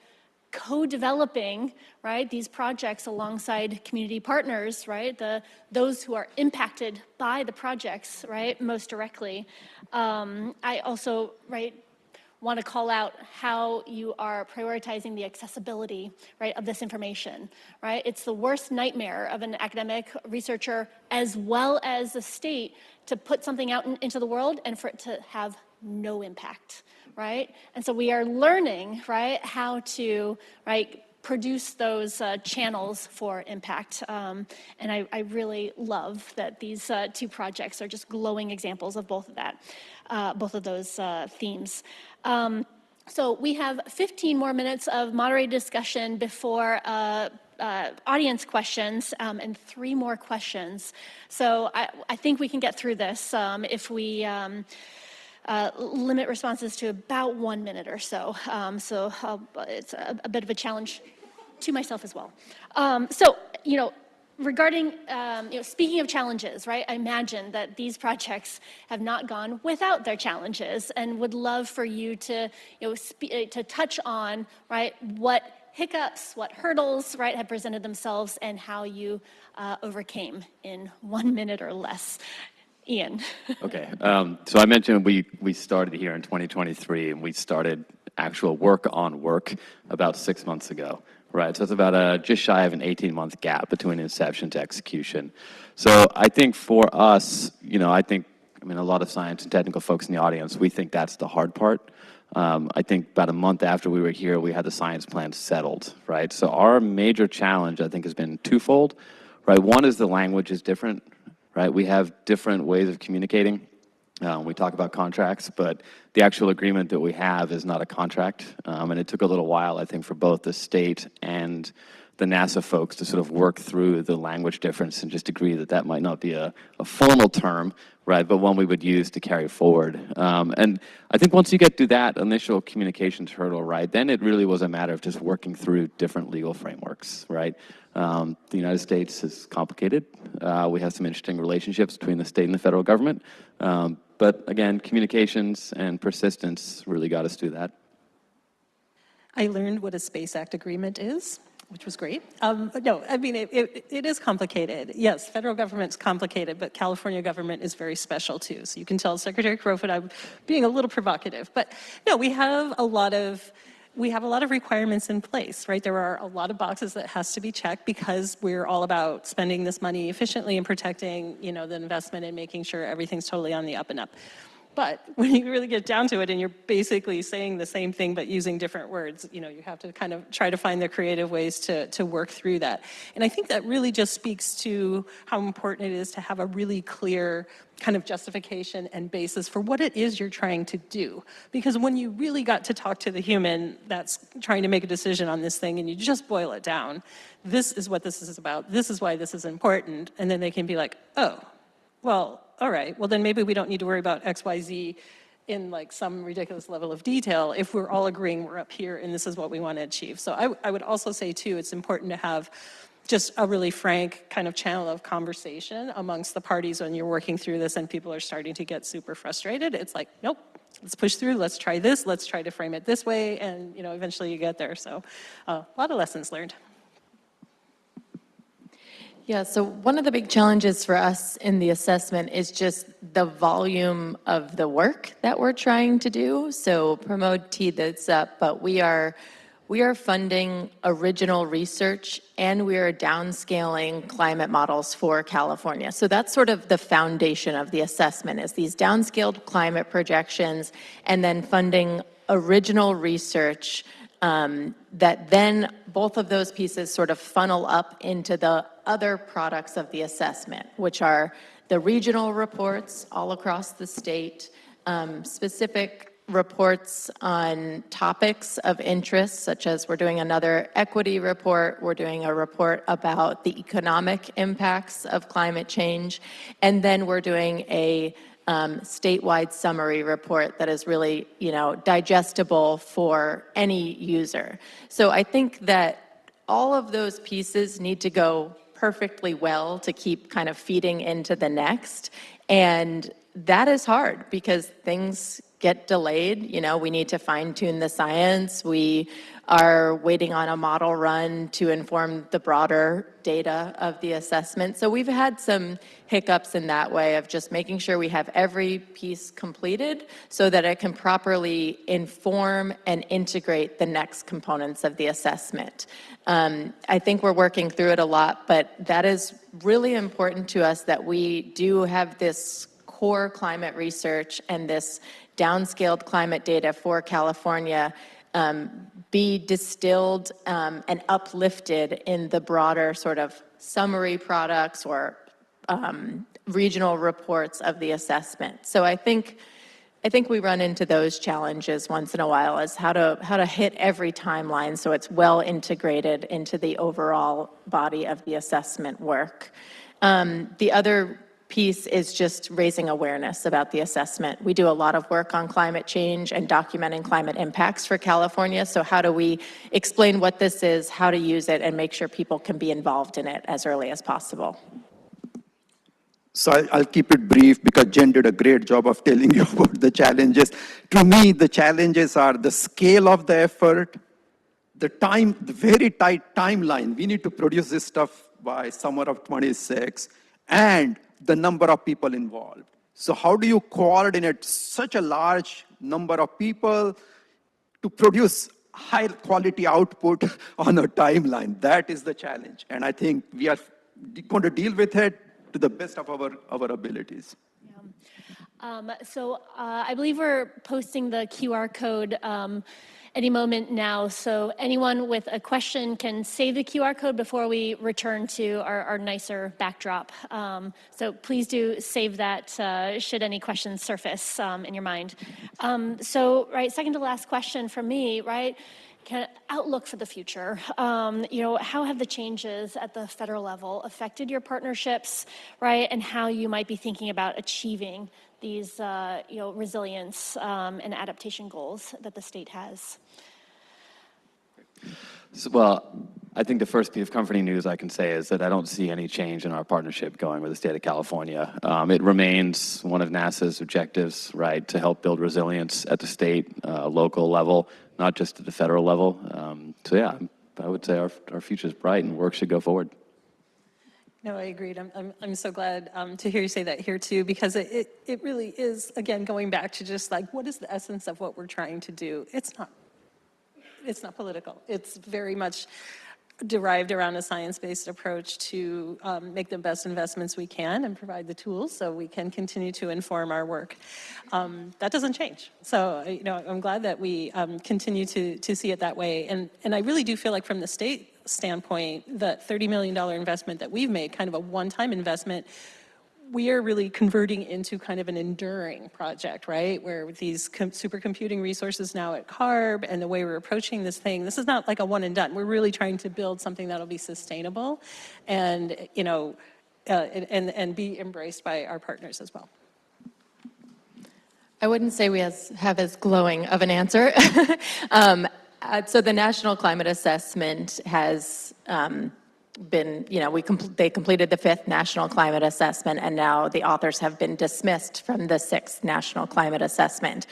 co-developing, right, these projects alongside community partners, right, those who are impacted by the projects, right, most directly. I also, right, want to call out how you are prioritizing the accessibility, right, of this information, right? It's the worst nightmare of an academic researcher as well as the state to put something out into the world and for it to have no impact, right? And so we are learning, right, how to, right, produce those channels for impact. And I really love that these two projects are just glowing examples of both of that, both of those themes. So we have 15 more minutes of moderated discussion before audience questions and 3 more questions. So I think we can get through this if we limit responses to about 1 minute or so. It's a bit of a challenge to myself as well. Regarding, speaking of challenges, right? I imagine that these projects have not gone without their challenges, and would love for you to, to touch on, right, what hiccups, what hurdles, right, have presented themselves, and how you overcame in 1 minute or less. Ian. Okay, so I mentioned we started here in 2023, and we started actual work on work about 6 months ago. Right, so it's about just shy of an 18-month gap between inception to execution. So I think for us, a lot of science and technical folks in the audience, we think that's the hard part. I think about a month after we were here, we had the science plan settled, right? So our major challenge, I think, has been twofold, right? One is the language is different, right? We have different ways of communicating. We talk about contracts, but the actual agreement that we have is not a contract. And it took a little while, I think, for both the state and the NASA folks to sort of work through the language difference and just agree that that might not be a formal term, right, but one we would use to carry forward. And I think once you get through that initial communications hurdle, right, then it really was a matter of just working through different legal frameworks, right? The United States is complicated. We have some interesting relationships between the state and the federal government. But again, communications and persistence really got us through that. I learned what a Space Act agreement is, which was great. No, I mean, it is complicated. Yes, federal government's complicated, but California government is very special too. So you can tell Secretary Crowfoot I'm being a little provocative. But no, we have a lot of requirements in place, right? There are a lot of boxes that has to be checked because we're all about spending this money efficiently and protecting, you know, the investment and making sure everything's totally on the up and up. But when you really get down to it and you're basically saying the same thing but using different words, you know, you have to kind of try to find the creative ways to work through that. And I think that really just speaks to how important it is to have a really clear kind of justification and basis for what it is you're trying to do. Because when you really got to talk to the human that's trying to make a decision on this thing and you just boil it down, this is what this is about, this is why this is important, and then they can be like, oh, well, all right, well then maybe we don't need to worry about X, Y, Z in like some ridiculous level of detail if we're all agreeing we're up here and this is what we want to achieve. So I would also say too, it's important to have just a really frank kind of channel of conversation amongst the parties when you're working through this and people are starting to get super frustrated. It's like, nope, let's push through, let's try this, let's try to frame it this way, and you know, eventually you get there. So a lot of lessons learned. Yeah, so one of the big challenges for us in the assessment is just the volume of the work that we're trying to do. So Pramod teed this up, but we are funding original research and we are downscaling climate models for California. So that's sort of the foundation of the assessment, is these downscaled climate projections and then funding original research that then both of those pieces sort of funnel up into the other products of the assessment, which are the regional reports all across the state, specific reports on topics of interest, such as we're doing another equity report, we're doing a report about the economic impacts of climate change, and then we're doing a statewide summary report that is really, you know, digestible for any user. So I think that all of those pieces need to go perfectly well to keep kind of feeding into the next. And that is hard because things get delayed. You know, we need to fine tune the science. We are waiting on a model run to inform the broader data of the assessment. So we've had some hiccups in that way of just making sure we have every piece completed so that it can properly inform and integrate the next components of the assessment. I think we're working through it a lot, but that is really important to us that we do have this core climate research and this downscaled climate data for California be distilled and uplifted in the broader sort of summary products or regional reports of the assessment. So I think we run into those challenges once in a while, as how to hit every timeline so it's well integrated into the overall body of the assessment work. The other piece is just raising awareness about the assessment. We do a lot of work on climate change and documenting climate impacts for California. So how do we explain what this is, how to use it, and make sure people can be involved in it as early as possible? So I'll keep it brief because Jen did a great job of telling you about the challenges. To me, the challenges are the scale of the effort, the very tight timeline. We need to produce this stuff by summer of 26, and the number of people involved. So how do you coordinate such a large number of people to produce high quality output on a timeline? That is the challenge. And I think we are going to deal with it to the best of our abilities. So I believe we're posting the QR code any moment now. So anyone with a question can save the QR code before we return to our nicer backdrop. So please do save that should any questions surface in your mind. So, right, second to last question from me, right? Kind of outlook for the future. How have the changes at the federal level affected your partnerships, right? And how you might be thinking about achieving these, resilience and adaptation goals that the state has? Well, I think the first piece of comforting news I can say is that I don't see any change in our partnership going with the state of California. It remains one of NASA's objectives, right, to help build resilience at the state, local level, not just at the federal level. So yeah, I would say our future is bright and work should go forward. No, I agreed. I'm so glad to hear you say that here too, because it really is, again, going back to just like, what is the essence of what we're trying to do? It's not political. It's very much derived around a science-based approach to make the best investments we can and provide the tools so we can continue to inform our work. That doesn't change. So, I'm glad that we continue to see it that way. And I really do feel like from the state standpoint, the $30 million investment that we've made, kind of a one-time investment, we are really converting into kind of an enduring project, right? Where with these supercomputing resources now at CARB and the way we're approaching this thing, this is not like a one and done. We're really trying to build something that'll be sustainable and, and be embraced by our partners as well. I wouldn't say we have as glowing of an answer. So the National Climate Assessment has been, they completed the 5th National Climate Assessment, and now the authors have been dismissed from the 6th National Climate Assessment.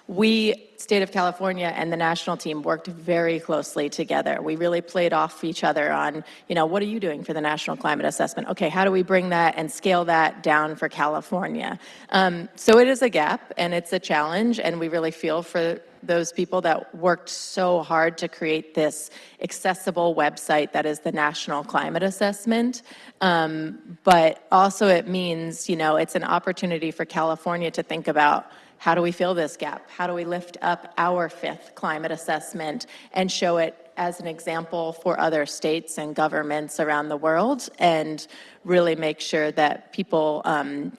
We, State of California and the national team worked very closely together. We really played off each other on, what are you doing for the National Climate Assessment? Okay, how do we bring that and scale that down for California? So it is a gap and it's a challenge, and we really feel for those people that worked so hard to create this accessible website that is the National Climate Assessment. But also it means, it's an opportunity for California to think about, how do we fill this gap? How do we lift up our 5th climate assessment and show it as an example for other states and governments around the world, and really make sure that people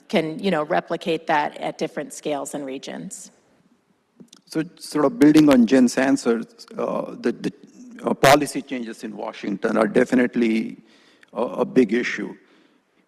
can, replicate that at different scales and regions? So sort of building on Jen's answer, the policy changes in Washington are definitely a big issue.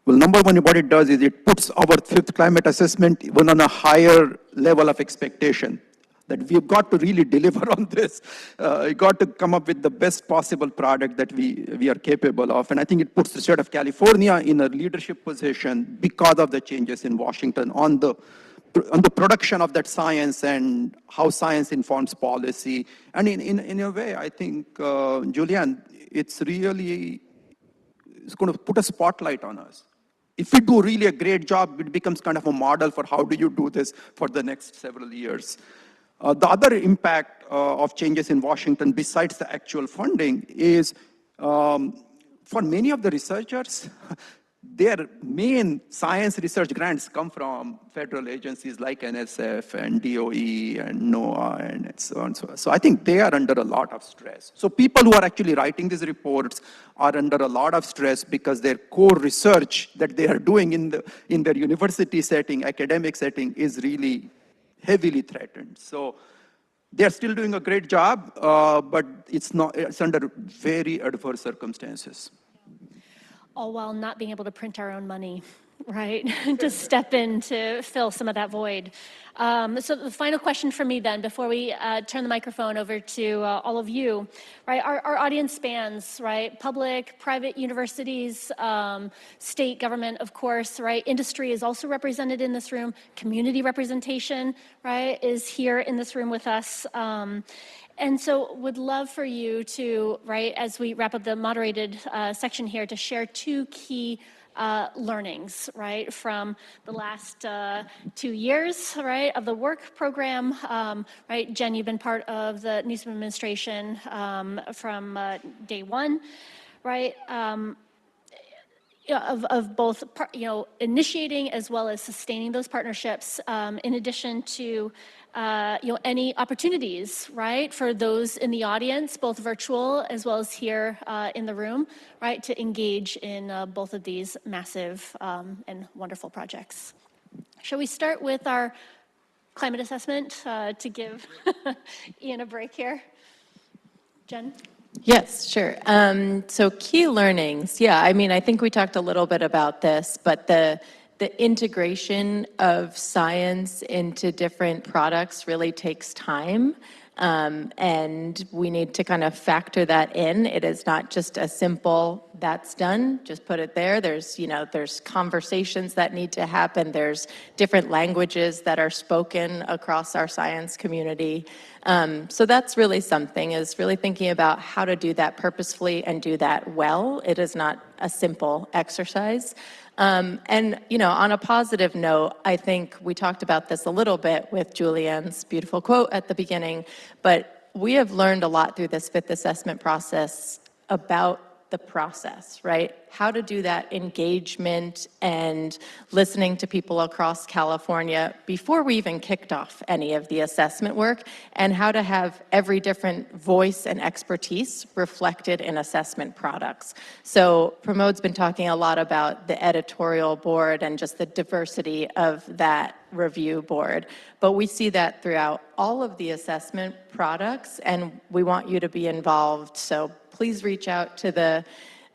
Well, number one, what it does is it puts our 5th climate assessment even on a higher level of expectation, that we've got to really deliver on this. We got to come up with the best possible product that we are capable of. And I think it puts the state of California in a leadership position because of the changes in Washington on the production of that science and how science informs policy. And in a way, I think, Julianne, it's going to put a spotlight on us. If we do really a great job, it becomes kind of a model for how do you do this for the next several years. The other impact of changes in Washington, besides the actual funding, is for many of the researchers, their main science research grants come from federal agencies like NSF and DOE and NOAA and so on and so on. So I think they are under a lot of stress. So people who are actually writing these reports are under a lot of stress because their core research that they are doing in their university setting, academic setting, is really heavily threatened. So they're still doing a great job, but it's under very adverse circumstances. All while not being able to print our own money, right? To step in to fill some of that void. So the final question for me then, before we turn the microphone over to all of you, right? Our audience spans, right? Public, private universities, state government, of course, right? Industry is also represented in this room. Community representation, right, is here in this room with us. And so would love for you to, right, as we wrap up the moderated section here, to share 2 key learnings, right, from the last 2 years, right, of the work program. Right, Jen, you've been part of the Newsom administration from day one, right? of both, initiating as well as sustaining those partnerships, in addition to, any opportunities, right, for those in the audience, both virtual as well as here in the room, right, to engage in both of these massive and wonderful projects. Shall we start with our climate assessment to give Ian a break here? Jen? Yes, sure. So key learnings, yeah, I mean, I think we talked a little bit about this, but the integration of science into different products really takes time. And we need to kind of factor that in. It is not just a simple, that's done, just put it there. There's conversations that need to happen. There's different languages that are spoken across our science community. So that's really something, is really thinking about how to do that purposefully and do that well. It is not a simple exercise. And, on a positive note, I think we talked about this a little bit with Julianne's beautiful quote at the beginning, but we have learned a lot through this fifth assessment process about the process, right? How to do that engagement and listening to people across California before we even kicked off any of the assessment work, and how to have every different voice and expertise reflected in assessment products. So Pramod's been talking a lot about the editorial board and just the diversity of that review board, but we see that throughout all of the assessment products, and we want you to be involved. So please reach out to the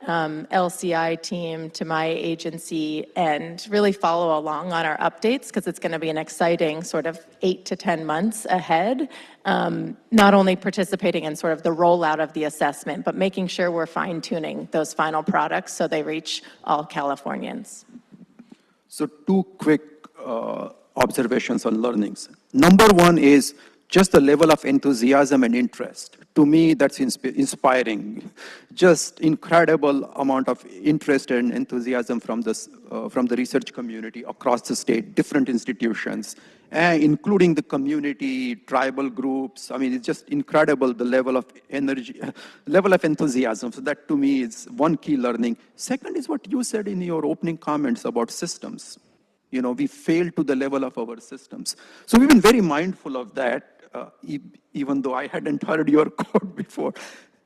LCI team, to my agency, and really follow along on our updates, because it's going to be an exciting sort of 8 to 10 months ahead, not only participating in sort of the rollout of the assessment, but making sure we're fine-tuning those final products so they reach all Californians. So 2 quick observations on learnings. Number 1 is just the level of enthusiasm and interest. To me, that's inspiring. Just incredible amount of interest and enthusiasm from the research community across the state, different institutions, including the community, tribal groups. I mean, it's just incredible, the level of energy, level of enthusiasm. So that to me is one key learning. Second is what you said in your opening comments about systems. We failed to the level of our systems. So we've been very mindful of that. Even though I hadn't heard your quote before,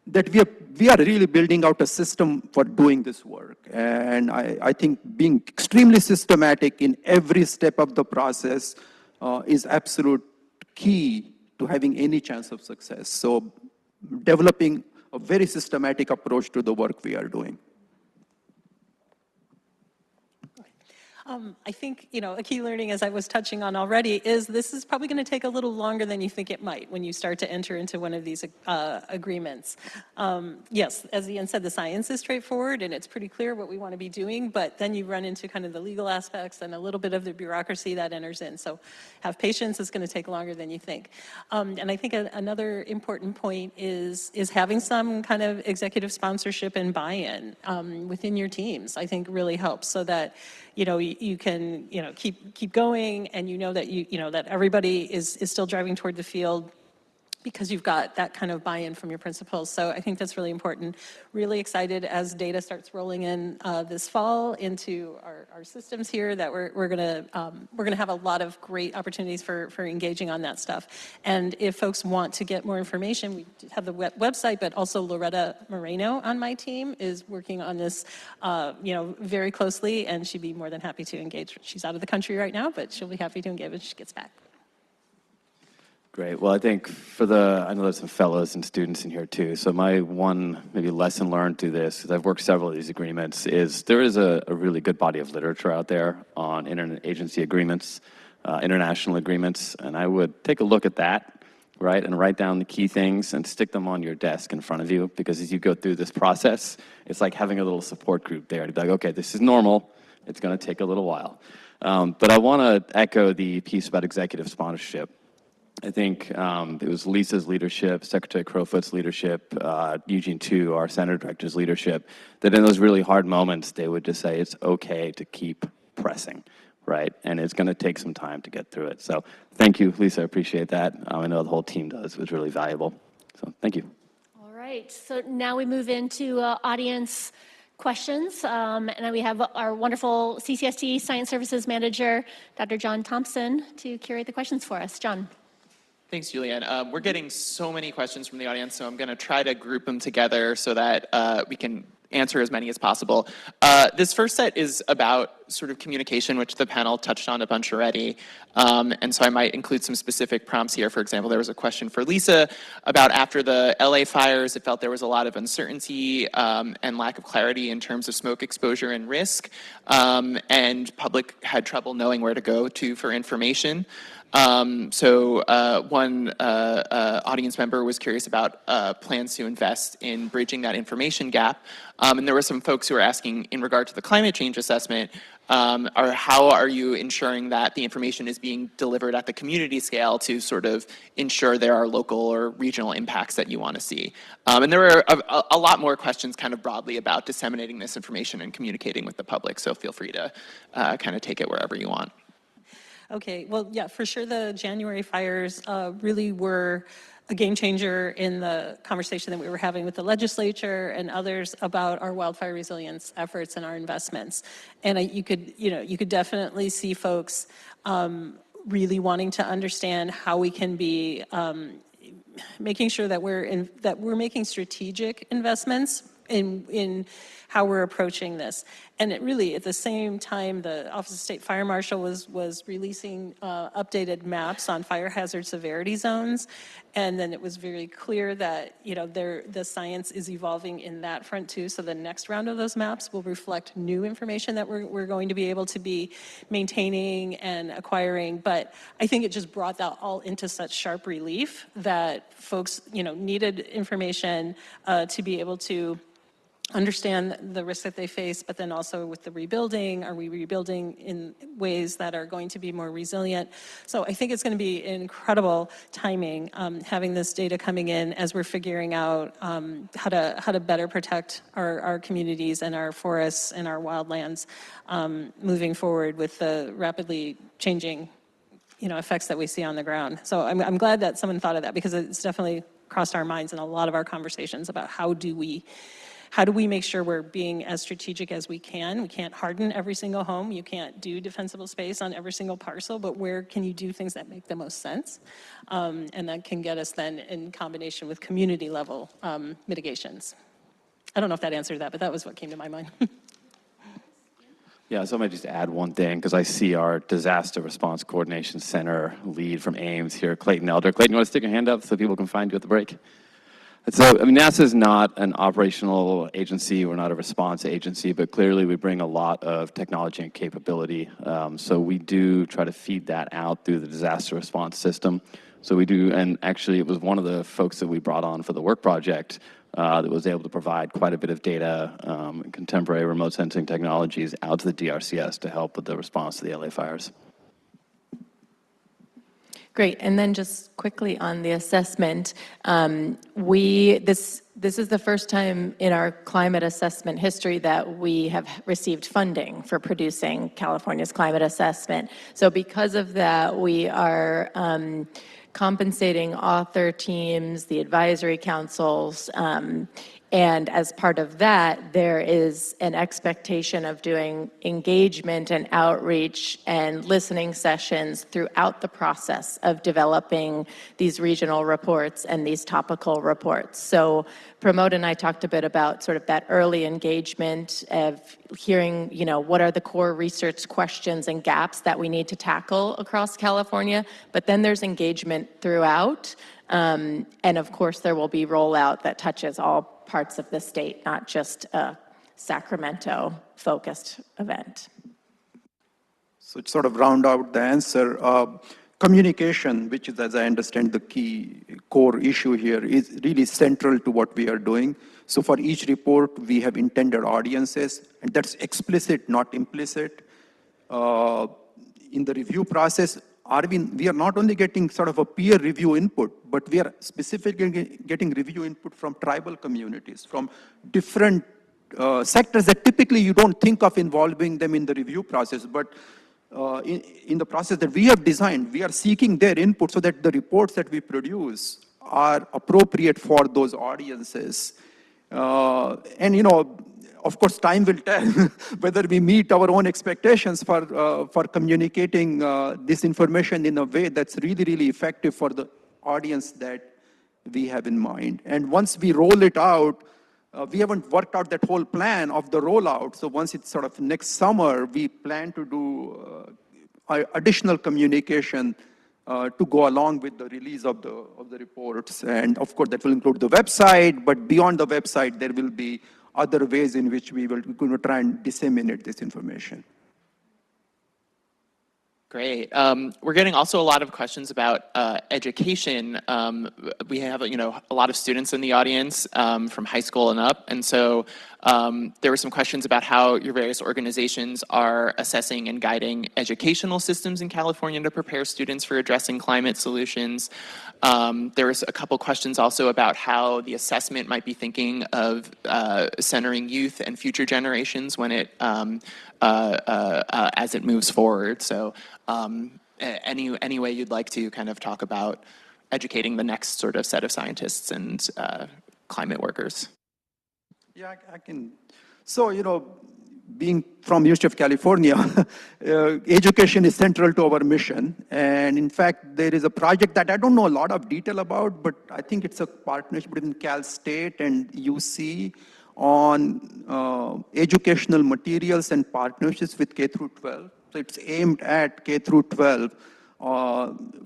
that we are really building out a system for doing this work. And I think being extremely systematic in every step of the process is absolute key to having any chance of success. So developing a very systematic approach to the work we are doing. I think, a key learning, as I was touching on already, is this is probably going to take a little longer than you think it might when you start to enter into one of these agreements. Yes, as Ian said, the science is straightforward and it's pretty clear what we want to be doing, but then you run into kind of the legal aspects and a little bit of the bureaucracy that enters in. So have patience, it's going to take longer than you think. And I think another important point is having some kind of executive sponsorship and buy-in within your teams, I think really helps, so that you can, keep going, and that that everybody is still driving toward the field, because you've got that kind of buy-in from your principals. So I think that's really important. Really excited as data starts rolling in this fall into our systems here, that we're gonna have a lot of great opportunities for engaging on that stuff. And if folks want to get more information, we have the website, but also Loretta Moreno on my team is working on this, very closely, and she'd be more than happy to engage. She's out of the country right now, but she'll be happy to engage when she gets back. Great. Well, I think I know there's some fellows and students in here too. So my one maybe lesson learned through this, because I've worked several of these agreements, is there is a really good body of literature out there on interagency agreements, international agreements, and I would take a look at that, right, and write down the key things and stick them on your desk in front of you, because as you go through this process, it's like having a little support group there to be like, okay, this is normal. It's going to take a little while. But I want to echo the piece about executive sponsorship. I think it was Lisa's leadership, Secretary Crowfoot's leadership, Eugene Tu, our Center Director's leadership, that in those really hard moments, they would just say, it's okay to keep pressing, right? And it's going to take some time to get through it. So thank you, Lisa, I appreciate that. I know the whole team does. It was really valuable. So thank you. All right, so now we move into audience questions. And then we have our wonderful CCST Science Services Manager, Dr. John Thompson, to curate the questions for us. John. Thanks, Julianne. We're getting so many questions from the audience, so I'm going to try to group them together so that we can answer as many as possible. This first set is about sort of communication, which the panel touched on a bunch already. And so I might include some specific prompts here. For example, there was a question for Lisa about after the LA fires, it felt there was a lot of uncertainty and lack of clarity in terms of smoke exposure and risk. And public had trouble knowing where to go to for information. So one audience member was curious about plans to invest in bridging that information gap. And there were some folks who were asking in regard to the climate change assessment, how are you ensuring that the information is being delivered at the community scale to sort of ensure there are local or regional impacts that you want to see? And there were a lot more questions kind of broadly about disseminating this information and communicating with the public. So feel free to kind of take it wherever you want. Okay, well, yeah, for sure the January fires really were a game changer in the conversation that we were having with the legislature and others about our wildfire resilience efforts and our investments. And you could definitely see folks really wanting to understand how we can be making sure that we're making strategic investments in how we're approaching this. And it really, at the same time, the Office of State Fire Marshal was releasing updated maps on fire hazard severity zones. And then it was very clear that, the science is evolving in that front too. So the next round of those maps will reflect new information that we're going to be able to be maintaining and acquiring. But I think it just brought that all into such sharp relief that folks, needed information to be able to understand the risks that they face, but then also with the rebuilding, are we rebuilding in ways that are going to be more resilient? So I think it's going to be incredible timing, having this data coming in as we're figuring out how to better protect our communities and our forests and our wildlands moving forward with the rapidly changing effects that we see on the ground. So I'm glad that someone thought of that, because it's definitely crossed our minds in a lot of our conversations about how do we make sure we're being as strategic as we can? We can't harden every single home. You can't do defensible space on every single parcel, but where can you do things that make the most sense? And that can get us then in combination with community level mitigations. I don't know if that answered that, but that was what came to my mind. Yeah, so I might just add one thing, because I see our Disaster Response Coordination Center lead from Ames here, Clayton Elder. Clayton, you want to stick your hand up so people can find you at the break? So, NASA is not an operational agency, we're not a response agency, but clearly we bring a lot of technology and capability. So we do try to feed that out through the disaster response system. So we do, and actually it was one of the folks that we brought on for the work project that was able to provide quite a bit of data, contemporary remote sensing technologies out to the DRCS to help with the response to the LA fires. Great, and then just quickly on the assessment, this is the first time in our climate assessment history that we have received funding for producing California's climate assessment. So because of that, we are compensating author teams, the advisory councils, and as part of that, there is an expectation of doing engagement and outreach and listening sessions throughout the process of developing these regional reports and these topical reports. So Pramod and I talked a bit about sort of that early engagement of hearing, what are the core research questions and gaps that we need to tackle across California, but then there's engagement throughout. And of course, there will be rollout that touches all parts of the state, not just a Sacramento-focused event. So to sort of round out the answer, communication, which is, as I understand, the key core issue here, is really central to what we are doing. So for each report, we have intended audiences, and that's explicit, not implicit. In the review process, we are not only getting sort of a peer review input, but we are specifically getting review input from tribal communities, from different sectors that typically you don't think of involving them in the review process. But in the process that we have designed, we are seeking their input so that the reports that we produce are appropriate for those audiences. And of course, time will tell whether we meet our own expectations for communicating this information in a way that's really, really effective for the audience that we have in mind. And once we roll it out, we haven't worked out that whole plan of the rollout. So once it's sort of next summer, we plan to do additional communication to go along with the release of the reports. And of course, that will include the website, but beyond the website, there will be other ways in which we're going to try and disseminate this information. Great. We're getting also a lot of questions about education. We have, a lot of students in the audience from high school and up, and so there were some questions about how your various organizations are assessing and guiding educational systems in California to prepare students for addressing climate solutions. There was a couple questions also about how the assessment might be thinking of centering youth and future generations when it as it moves forward. So any way you'd like to kind of talk about educating the next sort of set of scientists and climate workers? Yeah, I can. So, being from University of California, education is central to our mission. And in fact, there is a project that I don't know a lot of detail about, but I think it's a partnership between Cal State and UC on educational materials and partnerships with K through 12. So it's aimed at K through 12,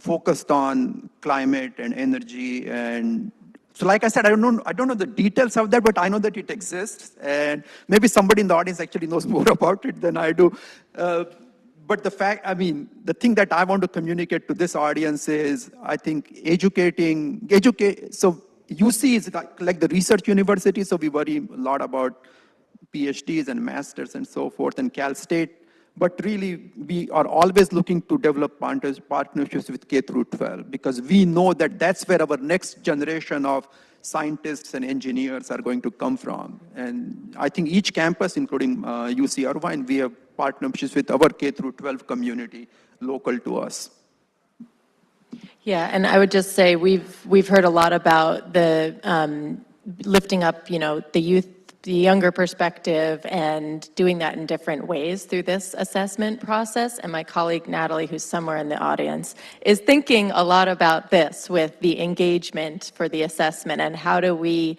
focused on climate and energy. And so like I said, I don't know the details of that, but I know that it exists. And maybe somebody in the audience actually knows more about it than I do. But the thing that I want to communicate to this audience is, I think so UC is like the research university, so we worry a lot about PhDs and masters and so forth, and Cal State. But really, we are always looking to develop partnerships with K through 12, because we know that that's where our next generation of scientists and engineers are going to come from. And I think each campus, including UC Irvine, we have partnerships with our K through 12 community local to us. Yeah, and I would just say we've heard a lot about the lifting up, the youth, the younger perspective, and doing that in different ways through this assessment process. And my colleague Natalie, who's somewhere in the audience, is thinking a lot about this with the engagement for the assessment and how do we,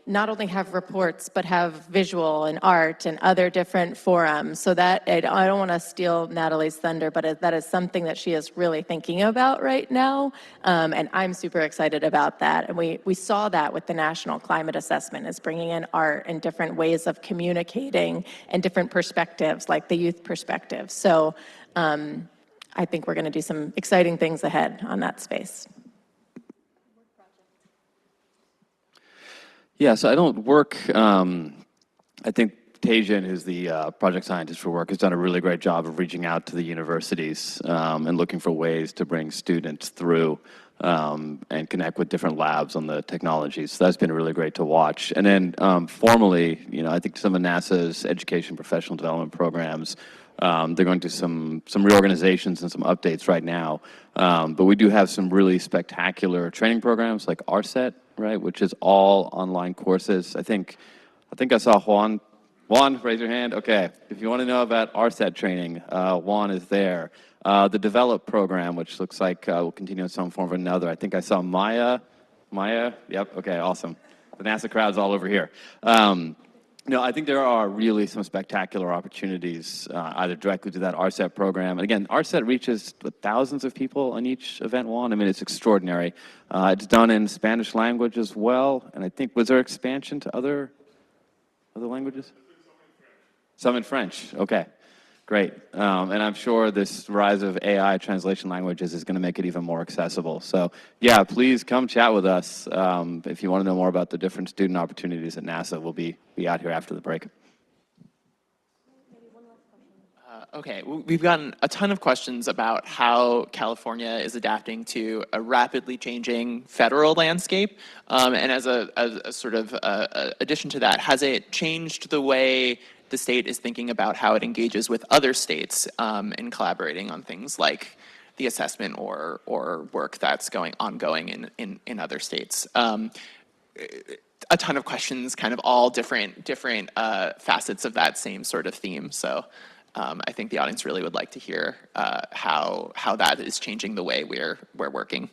not only have reports, but have visual and art and other different forums. So that, I don't want to steal Natalie's thunder, but that is something that she is really thinking about right now. And I'm super excited about that. And we saw that with the National Climate Assessment, is bringing in art and different ways of communicating and different perspectives, like the youth perspective. So I think we're going to do some exciting things ahead on that space. Yeah, so I don't work, I think Tajan, who's the project scientist for work, has done a really great job of reaching out to the universities and looking for ways to bring students through and connect with different labs on the technologies. So that's been really great to watch. And then formally, I think some of NASA's education professional development programs, they're going to some reorganizations and some updates right now. But we do have some really spectacular training programs like RSET, right, which is all online courses. I think I saw Juan. Juan, raise your hand. Okay, if you want to know about RSET training, Juan is there. The Develop program, which looks like will continue in some form or another. I think I saw Maya. Maya, yep, okay, awesome. The NASA crowd's all over here. I think there are really some spectacular opportunities either directly to that RSET program. And again, RSET reaches thousands of people on each event one. I mean, it's extraordinary. It's done in Spanish language as well. And I think, was there expansion to other languages? Some in French. Okay, great. And I'm sure this rise of AI translation languages is going to make it even more accessible. So yeah, please come chat with us if you want to know more about the different student opportunities at NASA. We'll be out here after the break. Okay, we've gotten a ton of questions about how California is adapting to a rapidly changing federal landscape. And as a sort of addition to that, has it changed the way the state is thinking about how it engages with other states in collaborating on things like the assessment or work that's ongoing in other states? a ton of questions, kind of all different facets of that same sort of theme. So I think the audience really would like to hear how that is changing the way we're working.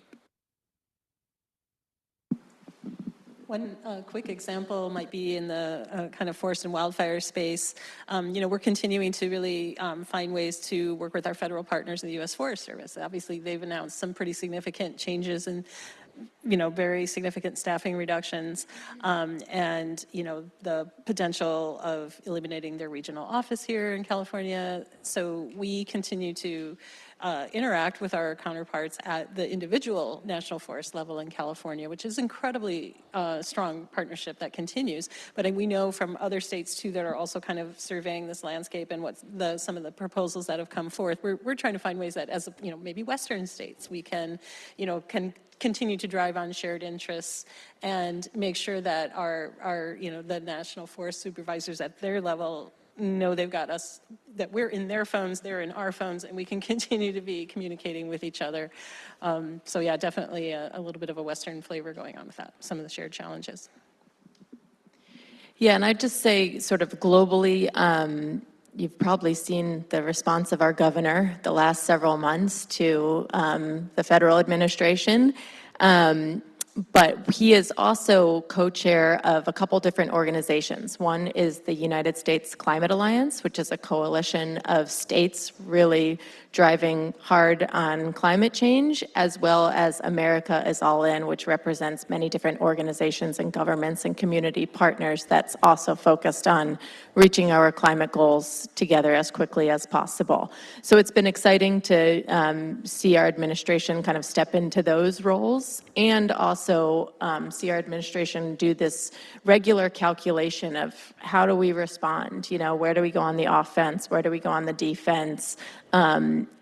One quick example might be in the kind of forest and wildfire space. We're continuing to really find ways to work with our federal partners in the U.S. Forest Service. Obviously, they've announced some pretty significant changes and very significant staffing reductions, and the potential of eliminating their regional office here in California. So we continue to interact with our counterparts at the individual national forest level in California, which is incredibly strong partnership that continues. But we know from other states too that are also kind of surveying this landscape and what some of the proposals that have come forth. We're trying to find ways that, as maybe Western states, we can continue to drive on shared interests and make sure that our the national forest supervisors at their level know they've got us, that we're in their phones, they're in our phones, and we can continue to be communicating with each other. So yeah, definitely a little bit of a Western flavor going on with that, some of the shared challenges. Yeah, and I'd just say sort of globally, you've probably seen the response of our governor the last several months to the federal administration. But he is also co-chair of a couple different organizations. One is the United States Climate Alliance, which is a coalition of states really driving hard on climate change, as well as America is All In, which represents many different organizations and governments and community partners that's also focused on reaching our climate goals together as quickly as possible. So it's been exciting to see our administration kind of step into those roles, and also see our administration do this regular calculation of how do we respond, where do we go on the offense, where do we go on the defense,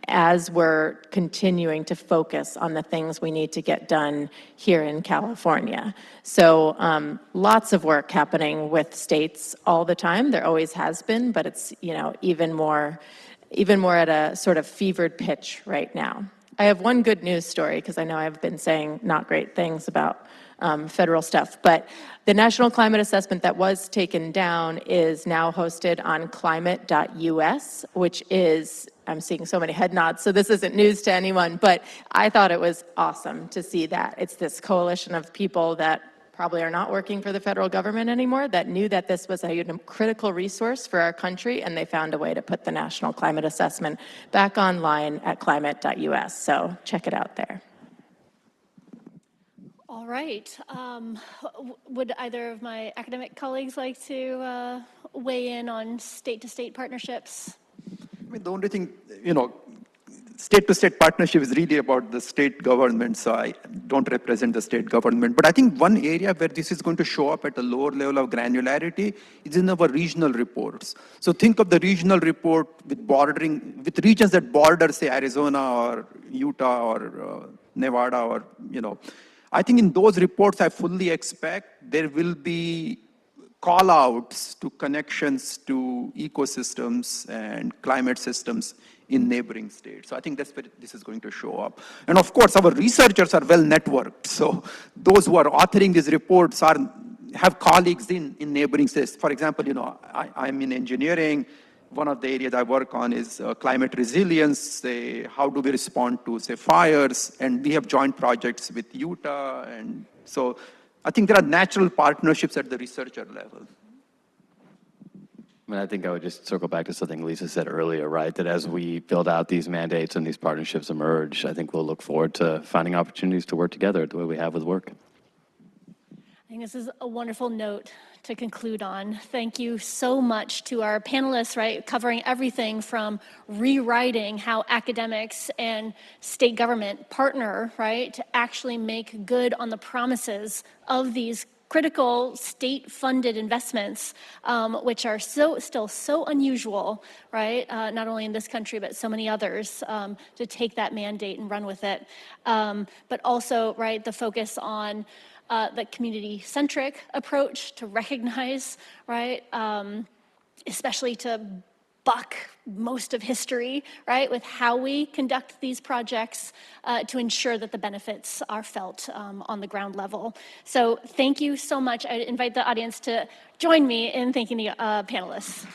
as we're continuing to focus on the things we need to get done here in California. So lots of work happening with states all the time. There always has been, but it's even more at a sort of fevered pitch right now. I have one good news story, because I know I've been saying not great things about federal stuff, but the National Climate Assessment that was taken down is now hosted on climate.us, which is, I'm seeing so many head nods, so this isn't news to anyone, but I thought it was awesome to see that. It's this coalition of people that probably are not working for the federal government anymore that knew that this was a critical resource for our country, and they found a way to put the National Climate Assessment back online at climate.us. So check it out there. All right. Would either of my academic colleagues like to weigh in on state-to-state partnerships? I mean, the only thing, state-to-state partnership is really about the state government, so I don't represent the state government. But I think one area where this is going to show up at a lower level of granularity is in our regional reports. So think of the regional report with regions that border, say, Arizona or Utah or Nevada or, I think in those reports, I fully expect there will be call-outs to connections to ecosystems and climate systems in neighboring states. So I think that's where this is going to show up. And of course, our researchers are well networked. So those who are authoring these reports have colleagues in neighboring states. For example, I'm in engineering. One of the areas I work on is climate resilience, say, how do we respond to, say, fires? And we have joint projects with Utah. And so I think there are natural partnerships at the researcher level. I think I would just circle back to something Lisa said earlier, right? That as we build out these mandates and these partnerships emerge, I think we'll look forward to finding opportunities to work together the way we have with work. I think this is a wonderful note to conclude on. Thank you so much to our panelists, right, covering everything from rewriting how academics and state government partner, right, to actually make good on the promises of these critical state-funded investments, which are still so unusual, right, not only in this country, but so many others, to take that mandate and run with it. But also, right, the focus on the community-centric approach to recognize, right, especially to buck most of history, right, with how we conduct these projects to ensure that the benefits are felt on the ground level. So thank you so much. I invite the audience to join me in thanking the panelists.